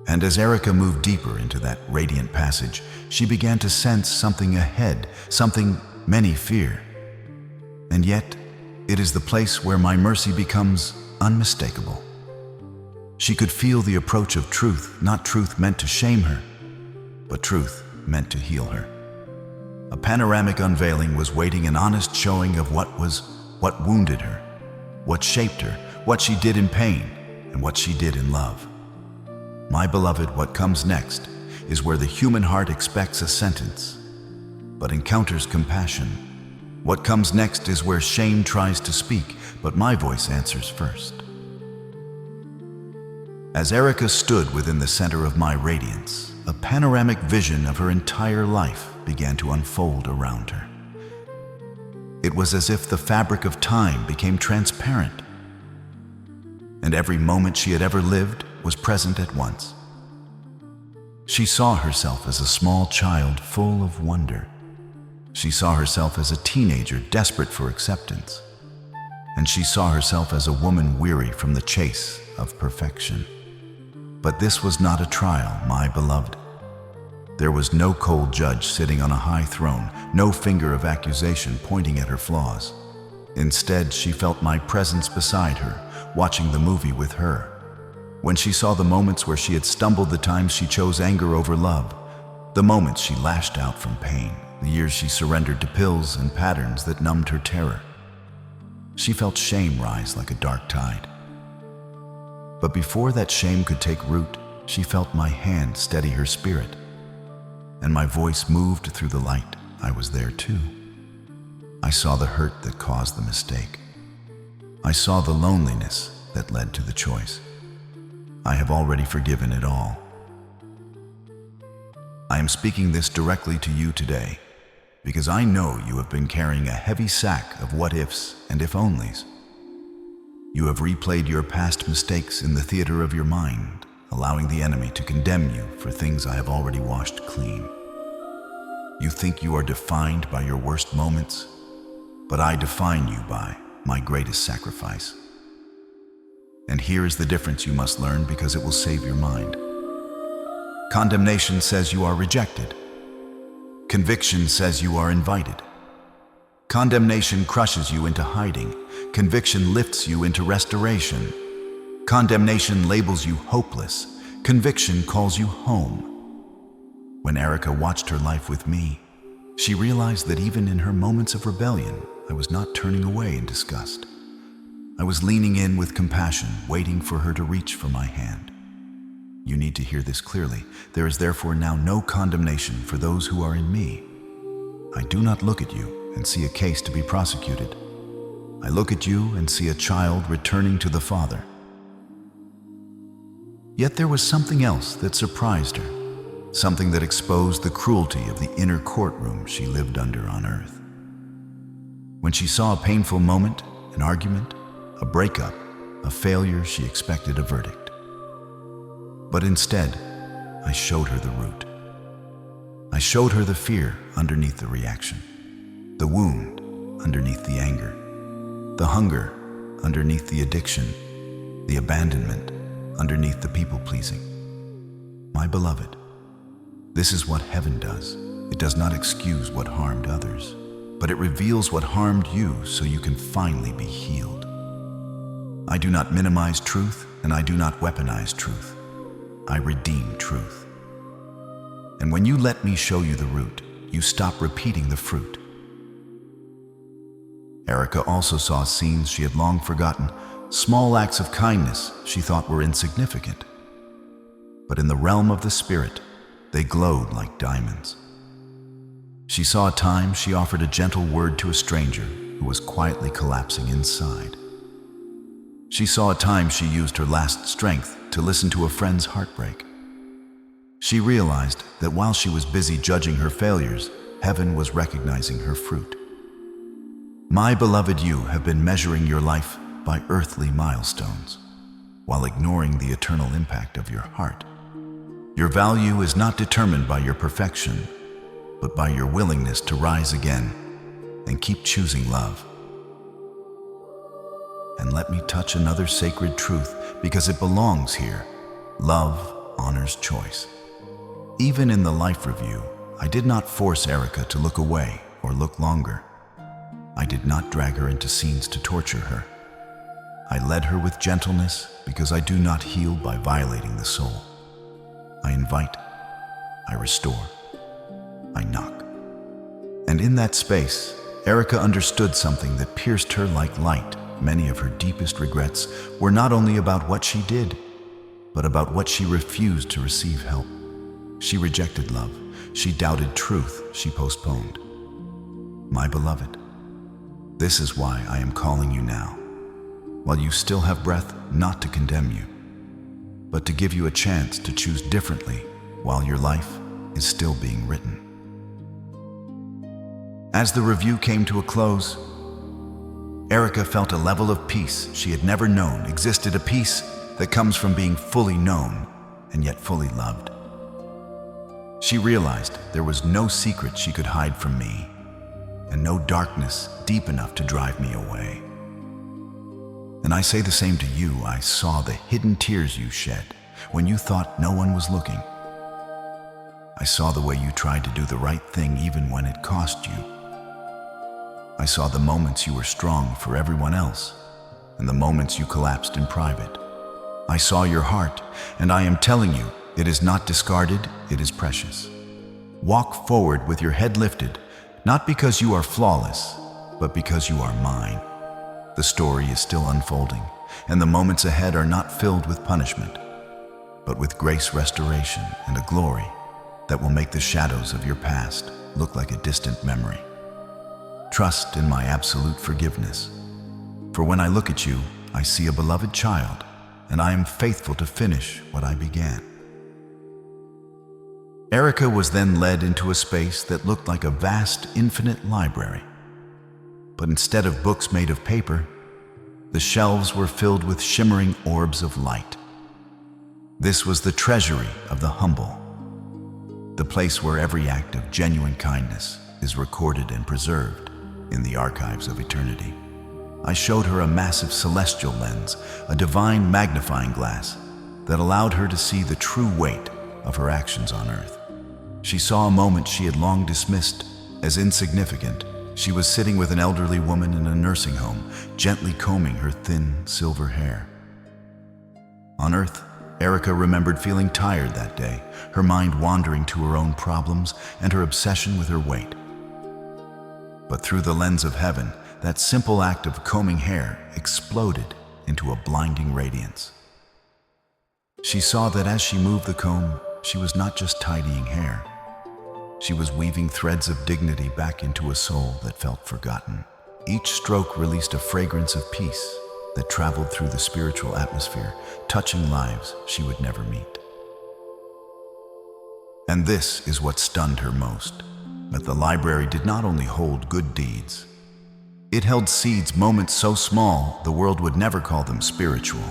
And as Erica moved deeper into that radiant passage, she began to sense something ahead, something many fear. And yet, it is the place where my mercy becomes unmistakable. She could feel the approach of truth, not truth meant to shame her, but truth meant to heal her. A panoramic unveiling was waiting, an honest showing of what wounded her, what shaped her, what she did in pain, and what she did in love. My beloved, what comes next is where the human heart expects a sentence, but encounters compassion. What comes next is where shame tries to speak, but my voice answers first. As Erica stood within the center of my radiance, a panoramic vision of her entire life began to unfold around her. It was as if the fabric of time became transparent, and every moment she had ever lived was present at once. She saw herself as a small child full of wonder. She saw herself as a teenager desperate for acceptance. And she saw herself as a woman weary from the chase of perfection. But this was not a trial, my beloved. There was no cold judge sitting on a high throne, no finger of accusation pointing at her flaws. Instead, she felt my presence beside her, watching the movie with her. When she saw the moments where she had stumbled, the times she chose anger over love, the moments she lashed out from pain, the years she surrendered to pills and patterns that numbed her terror, she felt shame rise like a dark tide. But before that shame could take root, she felt my hand steady her spirit, and my voice moved through the light. I was there too. I saw the hurt that caused the mistake. I saw the loneliness that led to the choice. I have already forgiven it all. I am speaking this directly to you today because I know you have been carrying a heavy sack of what-ifs and if-onlys. You have replayed your past mistakes in the theater of your mind, allowing the enemy to condemn you for things I have already washed clean. You think you are defined by your worst moments, but I define you by my greatest sacrifice. And here is the difference you must learn because it will save your mind. Condemnation says you are rejected. Conviction says you are invited. Condemnation crushes you into hiding. Conviction lifts you into restoration. Condemnation labels you hopeless. Conviction calls you home. When Erica watched her life with me, she realized that even in her moments of rebellion, I was not turning away in disgust. I was leaning in with compassion, waiting for her to reach for my hand. You need to hear this clearly. There is therefore now no condemnation for those who are in me. I do not look at you and see a case to be prosecuted. I look at you and see a child returning to the Father. Yet there was something else that surprised her, something that exposed the cruelty of the inner courtroom she lived under on earth. When she saw a painful moment, an argument, a breakup, a failure, she expected a verdict. But instead, I showed her the root. I showed her the fear underneath the reaction, the wound underneath the anger, the hunger underneath the addiction, the abandonment underneath the people-pleasing. My beloved, this is what heaven does. It does not excuse what harmed others, but it reveals what harmed you so you can finally be healed. I do not minimize truth, and I do not weaponize truth. I redeem truth. And when you let me show you the root, you stop repeating the fruit. Erica also saw scenes she had long forgotten, small acts of kindness she thought were insignificant. But in the realm of the spirit, they glowed like diamonds. She saw a time she offered a gentle word to a stranger who was quietly collapsing inside. She saw a time she used her last strength to listen to a friend's heartbreak. She realized that while she was busy judging her failures, heaven was recognizing her fruit. My beloved, you have been measuring your life by earthly milestones, while ignoring the eternal impact of your heart. Your value is not determined by your perfection, but by your willingness to rise again and keep choosing love. And let me touch another sacred truth because it belongs here. Love honors choice. Even in the life review, I did not force Erica to look away or look longer. I did not drag her into scenes to torture her. I led her with gentleness because I do not heal by violating the soul. I invite, I restore, I knock. And in that space, Erica understood something that pierced her like light. Many of her deepest regrets were not only about what she did, but about what she refused to receive help. She rejected love. She doubted truth. She postponed. My beloved, this is why I am calling you now, while you still have breath, not to condemn you, but to give you a chance to choose differently while your life is still being written. As the review came to a close, Erica felt a level of peace she had never known existed, a peace that comes from being fully known and yet fully loved. She realized there was no secret she could hide from me, and no darkness deep enough to drive me away. And I say the same to you. I saw the hidden tears you shed when you thought no one was looking. I saw the way you tried to do the right thing even when it cost you. I saw the moments you were strong for everyone else and the moments you collapsed in private. I saw your heart, and I am telling you, it is not discarded, it is precious. Walk forward with your head lifted, not because you are flawless, but because you are mine. The story is still unfolding, and the moments ahead are not filled with punishment, but with grace, restoration, and a glory that will make the shadows of your past look like a distant memory. Trust in my absolute forgiveness. For when I look at you, I see a beloved child, and I am faithful to finish what I began. Erica was then led into a space that looked like a vast, infinite library. But instead of books made of paper, the shelves were filled with shimmering orbs of light. This was the treasury of the humble, the place where every act of genuine kindness is recorded and preserved in the archives of eternity. I showed her a massive celestial lens, a divine magnifying glass that allowed her to see the true weight of her actions on earth. She saw a moment she had long dismissed as insignificant. She was sitting with an elderly woman in a nursing home, gently combing her thin silver hair. On earth, Erica remembered feeling tired that day, her mind wandering to her own problems and her obsession with her weight. But through the lens of heaven, that simple act of combing hair exploded into a blinding radiance. She saw that as she moved the comb, she was not just tidying hair. She was weaving threads of dignity back into a soul that felt forgotten. Each stroke released a fragrance of peace that traveled through the spiritual atmosphere, touching lives she would never meet. And this is what stunned her most, that the library did not only hold good deeds, it held seeds, moments so small the world would never call them spiritual,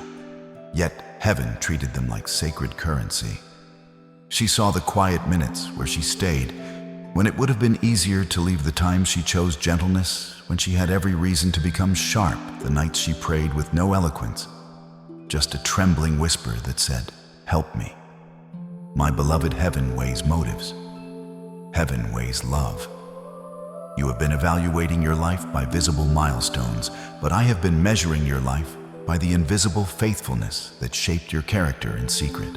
yet heaven treated them like sacred currency. She saw the quiet minutes where she stayed, when it would have been easier to leave, the times she chose gentleness, when she had every reason to become sharp, the nights she prayed with no eloquence, just a trembling whisper that said, "Help me." My beloved, heaven weighs motives. Heaven weighs love. You have been evaluating your life by visible milestones, but I have been measuring your life by the invisible faithfulness that shaped your character in secret.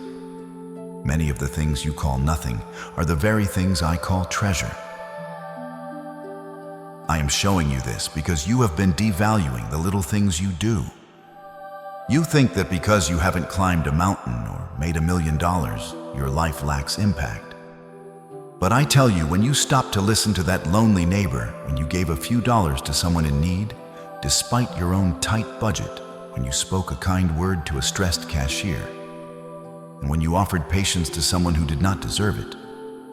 Many of the things you call nothing are the very things I call treasure. I am showing you this because you have been devaluing the little things you do. You think that because you haven't climbed a mountain or made $1 million, your life lacks impact. But I tell you, when you stopped to listen to that lonely neighbor, when you gave a few dollars to someone in need, despite your own tight budget, when you spoke a kind word to a stressed cashier, and when you offered patience to someone who did not deserve it,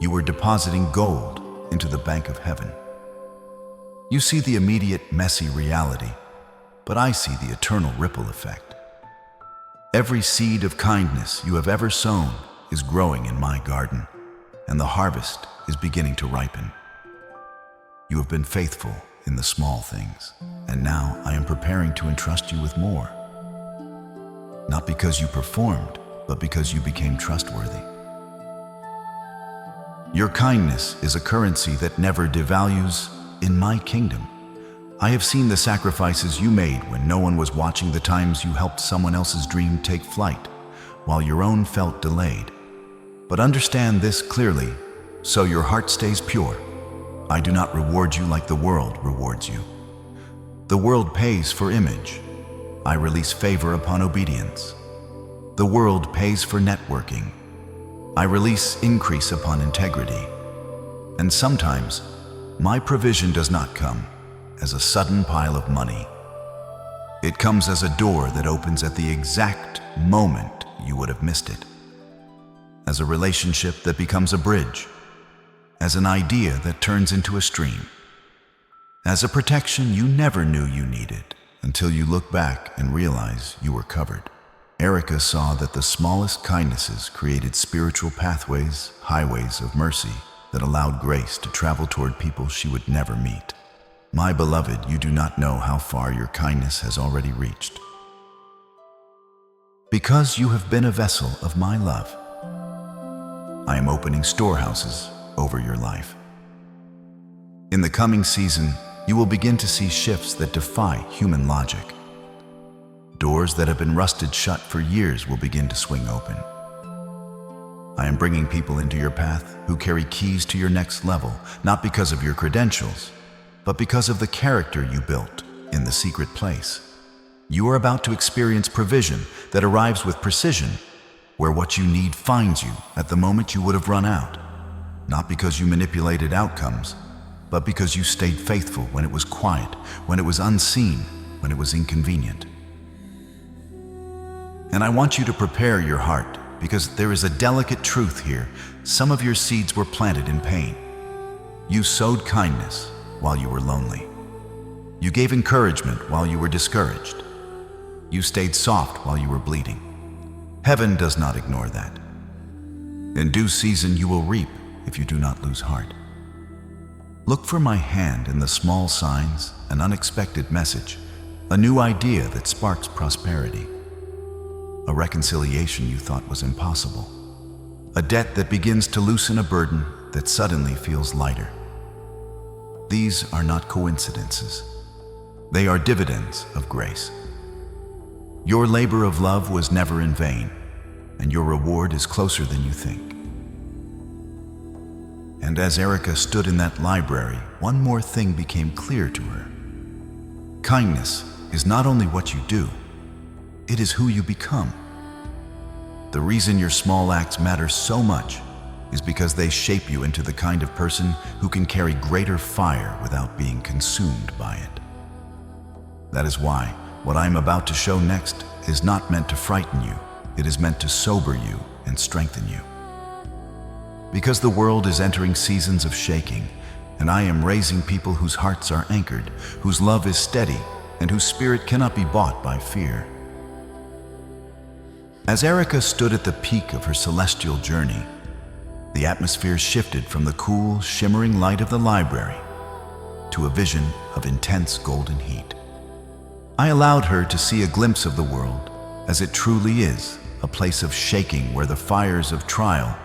you were depositing gold into the bank of heaven. You see the immediate, messy reality, but I see the eternal ripple effect. Every seed of kindness you have ever sown is growing in my garden, and the harvest is beginning to ripen. You have been faithful in the small things, and now I am preparing to entrust you with more. Not because you performed, but because you became trustworthy. Your kindness is a currency that never devalues in my kingdom. I have seen the sacrifices you made when no one was watching, the times you helped someone else's dream take flight, while your own felt delayed. But understand this clearly, so your heart stays pure. I do not reward you like the world rewards you. The world pays for image. I release favor upon obedience. The world pays for networking. I release increase upon integrity. And sometimes, my provision does not come as a sudden pile of money. It comes as a door that opens at the exact moment you would have missed it. As a relationship that becomes a bridge. As an idea that turns into a stream. as a protection you never knew you needed until you look back and realize you were covered. Erica saw that the smallest kindnesses created spiritual pathways, highways of mercy that allowed grace to travel toward people she would never meet. My beloved, you do not know how far your kindness has already reached. Because you have been a vessel of my love, I am opening storehouses over your life. In the coming season, you will begin to see shifts that defy human logic. Doors that have been rusted shut for years will begin to swing open. I am bringing people into your path who carry keys to your next level, not because of your credentials, but because of the character you built in the secret place. You are about to experience provision that arrives with precision, where what you need finds you at the moment you would have run out, not because you manipulated outcomes, but because you stayed faithful when it was quiet, when it was unseen, when it was inconvenient. And I want you to prepare your heart, because there is a delicate truth here. Some of your seeds were planted in pain. You sowed kindness while you were lonely. You gave encouragement while you were discouraged. You stayed soft while you were bleeding. Heaven does not ignore that. In due season you will reap if you do not lose heart. Look for my hand in the small signs, an unexpected message, a new idea that sparks prosperity, a reconciliation you thought was impossible, a debt that begins to loosen a burden that suddenly feels lighter. These are not coincidences. They are dividends of grace. Your labor of love was never in vain, and your reward is closer than you think. And as Erica stood in that library, one more thing became clear to her. Kindness is not only what you do, it is who you become. The reason your small acts matter so much is because they shape you into the kind of person who can carry greater fire without being consumed by it. That is why what I am about to show next is not meant to frighten you. It is meant to sober you and strengthen you. Because the world is entering seasons of shaking, and I am raising people whose hearts are anchored, whose love is steady, and whose spirit cannot be bought by fear. As Erica stood at the peak of her celestial journey, the atmosphere shifted from the cool, shimmering light of the library to a vision of intense golden heat. I allowed her to see a glimpse of the world as it truly is, a place of shaking where the fires of trial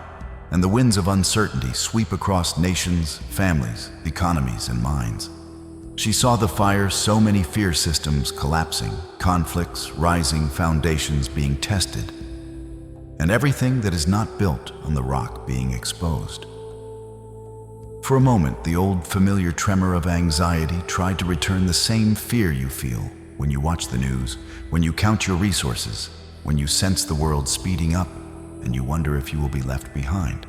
and the winds of uncertainty sweep across nations, families, economies, and minds. She saw the fire so many fear systems collapsing, conflicts rising, foundations being tested, and everything that is not built on the rock being exposed. For a moment, the old familiar tremor of anxiety tried to return the same fear you feel when you watch the news, when you count your resources, when you sense the world speeding up, and you wonder if you will be left behind.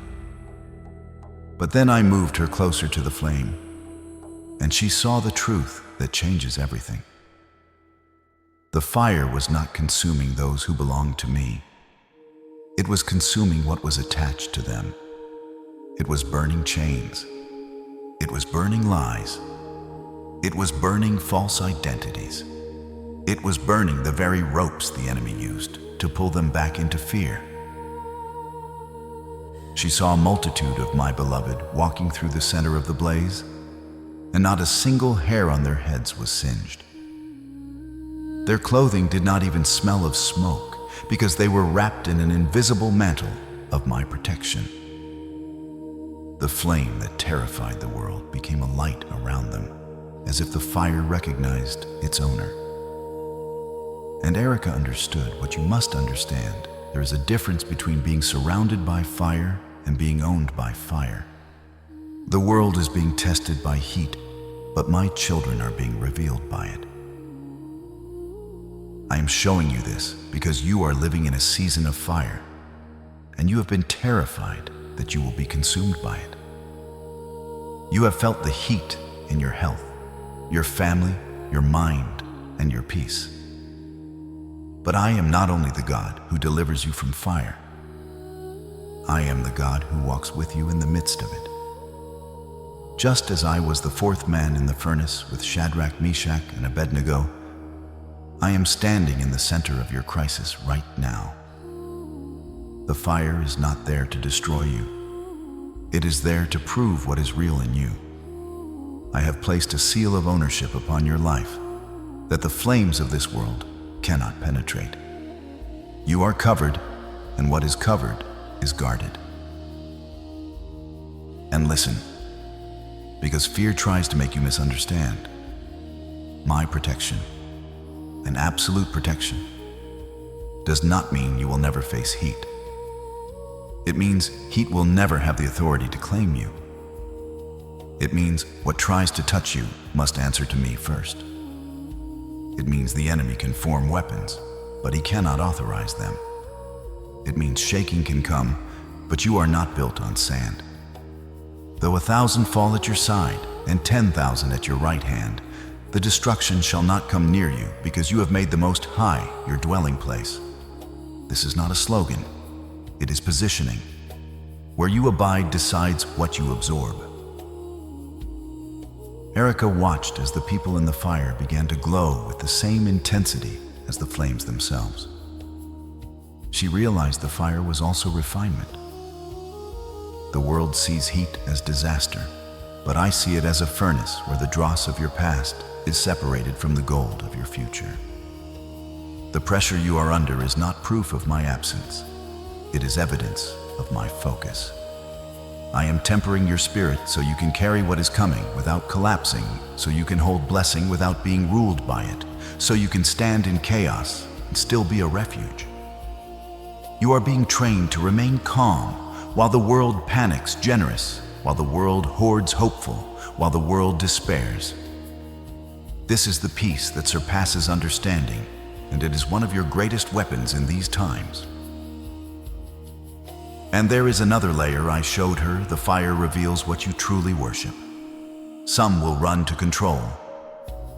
But then I moved her closer to the flame, and she saw the truth that changes everything. The fire was not consuming those who belonged to me. It was consuming what was attached to them. It was burning chains. It was burning lies. It was burning false identities. It was burning the very ropes the enemy used to pull them back into fear. She saw a multitude of my beloved walking through the center of the blaze, and not a single hair on their heads was singed. Their clothing did not even smell of smoke, because they were wrapped in an invisible mantle of my protection. The flame that terrified the world became a light around them, as if the fire recognized its owner. And Erica understood what you must understand. There is a difference between being surrounded by fire and being owned by fire. The world is being tested by heat, but my children are being revealed by it. I am showing you this because you are living in a season of fire, and you have been terrified that you will be consumed by it. You have felt the heat in your health, your family, your mind, and your peace. But I am not only the God who delivers you from fire. I am the God who walks with you in the midst of it. Just as I was the fourth man in the furnace with Shadrach, Meshach, and Abednego, I am standing in the center of your crisis right now. The fire is not there to destroy you. It is there to prove what is real in you. I have placed a seal of ownership upon your life that the flames of this world cannot penetrate. You are covered, and what is covered is guarded. And listen, because fear tries to make you misunderstand. My protection, an absolute protection, does not mean you will never face heat. It means heat will never have the authority to claim you. It means what tries to touch you must answer to me first. It means the enemy can form weapons, but he cannot authorize them. It means shaking can come, but you are not built on sand. Though 1,000 fall at your side and 10,000 at your right hand, the destruction shall not come near you, because you have made the Most High your dwelling place. This is not a slogan, it is positioning. Where you abide decides what you absorb. Erica watched as the people in the fire began to glow with the same intensity as the flames themselves. She realized the fire was also refinement. The world sees heat as disaster, but I see it as a furnace where the dross of your past is separated from the gold of your future. The pressure you are under is not proof of my absence. It is evidence of my focus. I am tempering your spirit so you can carry what is coming without collapsing, so you can hold blessing without being ruled by it, so you can stand in chaos and still be a refuge. You are being trained to remain calm while the world panics, generous while the world hoards, hopeful while the world despairs. This is the peace that surpasses understanding, and it is one of your greatest weapons in these times. And there is another layer I showed her. The fire reveals what you truly worship. Some will run to control.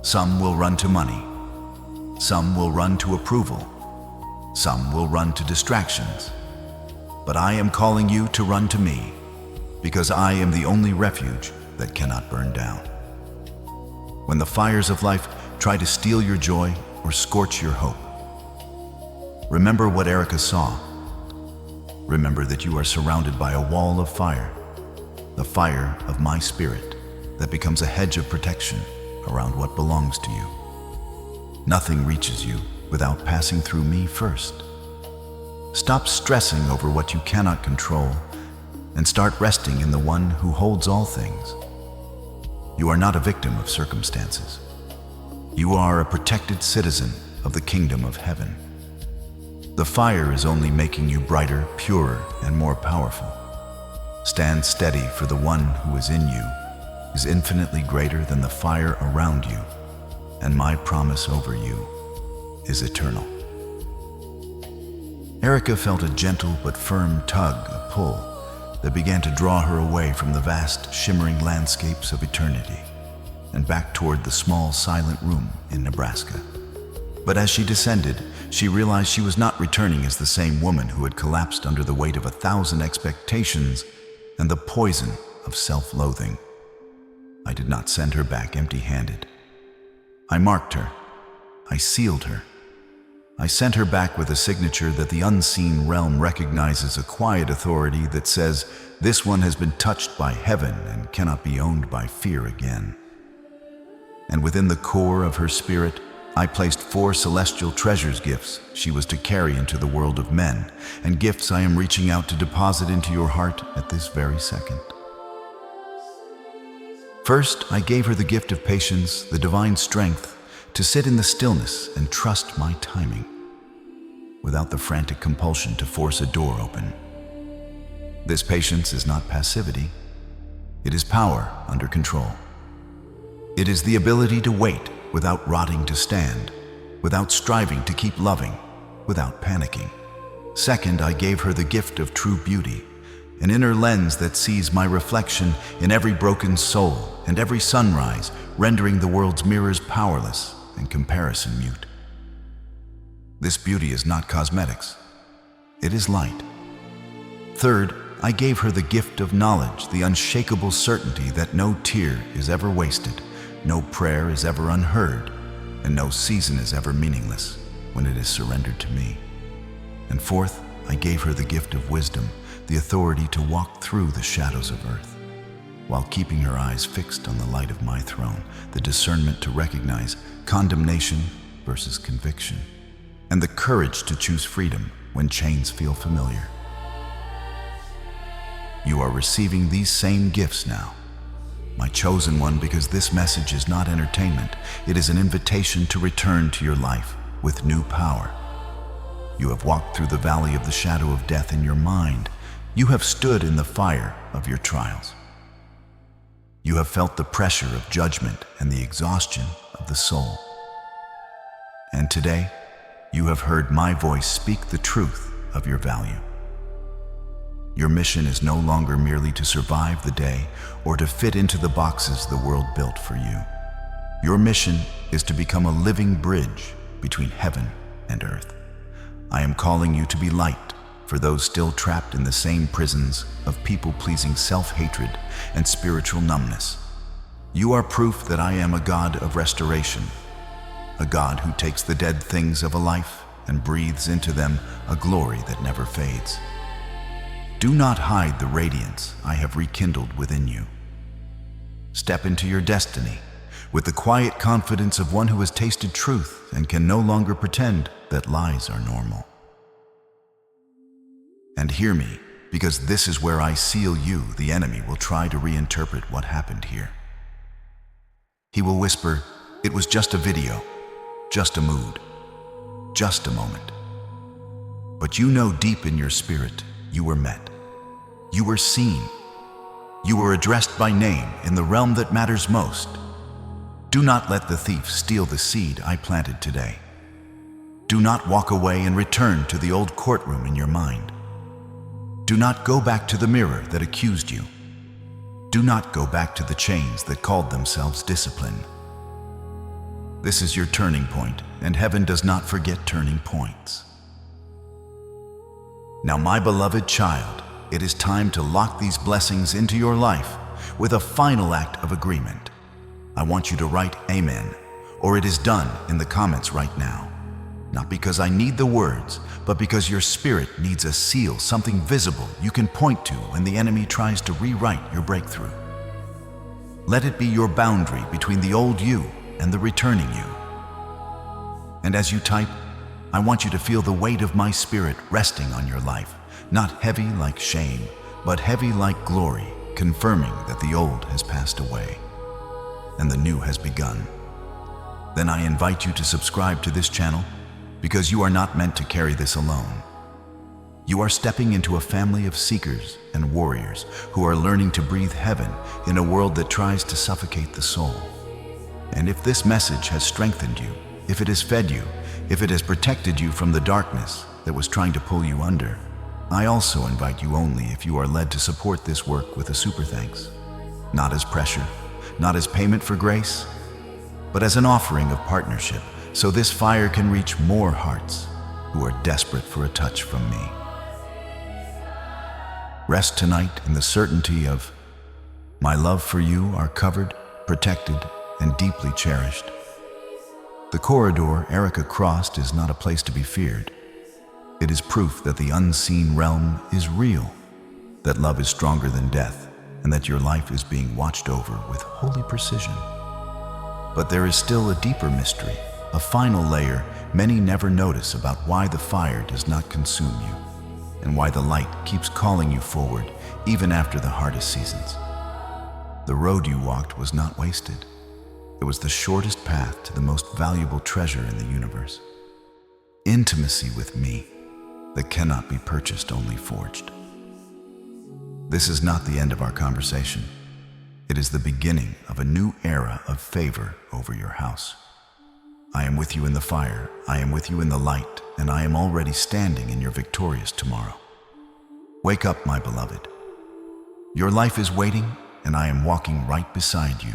Some will run to money. Some will run to approval. Some will run to distractions. But I am calling you to run to me, because I am the only refuge that cannot burn down. When the fires of life try to steal your joy or scorch your hope, remember what Erica saw. Remember that you are surrounded by a wall of fire, the fire of my spirit that becomes a hedge of protection around what belongs to you. Nothing reaches you without passing through me first. Stop stressing over what you cannot control and start resting in the one who holds all things. You are not a victim of circumstances. You are a protected citizen of the kingdom of heaven. The fire is only making you brighter, purer, and more powerful. Stand steady, for the one who is in you is infinitely greater than the fire around you, and my promise over you is eternal. Erica felt a gentle but firm tug, a pull, that began to draw her away from the vast, shimmering landscapes of eternity and back toward the small, silent room in Nebraska. But as she descended, she realized she was not returning as the same woman who had collapsed under the weight of 1,000 expectations and the poison of self-loathing. I did not send her back empty-handed. I marked her. I sealed her. I sent her back with a signature that the unseen realm recognizes, a quiet authority that says, this one has been touched by heaven and cannot be owned by fear again. And within the core of her spirit, I placed 4 celestial treasures, gifts she was to carry into the world of men, and gifts I am reaching out to deposit into your heart at this very second. First, I gave her the gift of patience, the divine strength to sit in the stillness and trust my timing, without the frantic compulsion to force a door open. This patience is not passivity. It is power under control. It is the ability to wait without rotting to stand, without striving to keep loving, without panicking. Second, I gave her the gift of true beauty, an inner lens that sees my reflection in every broken soul and every sunrise, rendering the world's mirrors powerless and comparison mute. This beauty is not cosmetics. It is light. Third, I gave her the gift of knowledge, the unshakable certainty that no tear is ever wasted, no prayer is ever unheard, and no season is ever meaningless when it is surrendered to me. And fourth, I gave her the gift of wisdom, the authority to walk through the shadows of earth, while keeping her eyes fixed on the light of my throne, the discernment to recognize condemnation versus conviction, and the courage to choose freedom when chains feel familiar. You are receiving these same gifts now, my chosen one, because this message is not entertainment. It is an invitation to return to your life with new power. You have walked through the valley of the shadow of death in your mind. You have stood in the fire of your trials. You have felt the pressure of judgment and the exhaustion of the soul. And today, you have heard my voice speak the truth of your value. Your mission is no longer merely to survive the day or to fit into the boxes the world built for you. Your mission is to become a living bridge between heaven and earth. I am calling you to be light for those still trapped in the same prisons of people-pleasing self-hatred and spiritual numbness. You are proof that I am a God of restoration, a God who takes the dead things of a life and breathes into them a glory that never fades. Do not hide the radiance I have rekindled within you. Step into your destiny with the quiet confidence of one who has tasted truth and can no longer pretend that lies are normal. And hear me, because this is where I seal you. The enemy will try to reinterpret what happened here. He will whisper, "It was just a video, just a mood, just a moment." But you know deep in your spirit, you were met. You were seen. You were addressed by name in the realm that matters most. Do not let the thief steal the seed I planted today. Do not walk away and return to the old courtroom in your mind. Do not go back to the mirror that accused you. Do not go back to the chains that called themselves discipline. This is your turning point, and heaven does not forget turning points. Now, my beloved child, it is time to lock these blessings into your life with a final act of agreement. I want you to write Amen, or it is done in the comments right now. Not because I need the words, but because your spirit needs a seal, something visible you can point to when the enemy tries to rewrite your breakthrough. Let it be your boundary between the old you and the returning you. And as you type, I want you to feel the weight of my spirit resting on your life, not heavy like shame, but heavy like glory, confirming that the old has passed away and the new has begun. Then I invite you to subscribe to this channel, because you are not meant to carry this alone. You are stepping into a family of seekers and warriors who are learning to breathe heaven in a world that tries to suffocate the soul. And if this message has strengthened you, if it has fed you, if it has protected you from the darkness that was trying to pull you under, I also invite you only if you are led to support this work with a super thanks. Not as pressure, not as payment for grace, but as an offering of partnership, so this fire can reach more hearts who are desperate for a touch from me. Rest tonight in the certainty of my love for you are covered, protected, and deeply cherished. The corridor Erica crossed is not a place to be feared. It is proof that the unseen realm is real, that love is stronger than death, and that your life is being watched over with holy precision. But there is still a deeper mystery, a final layer many never notice about why the fire does not consume you, and why the light keeps calling you forward even after the hardest seasons. The road you walked was not wasted. It was the shortest path to the most valuable treasure in the universe. Intimacy with me that cannot be purchased, only forged. This is not the end of our conversation. It is the beginning of a new era of favor over your house. I am with you in the fire, I am with you in the light, and I am already standing in your victorious tomorrow. Wake up, my beloved. Your life is waiting, and I am walking right beside you.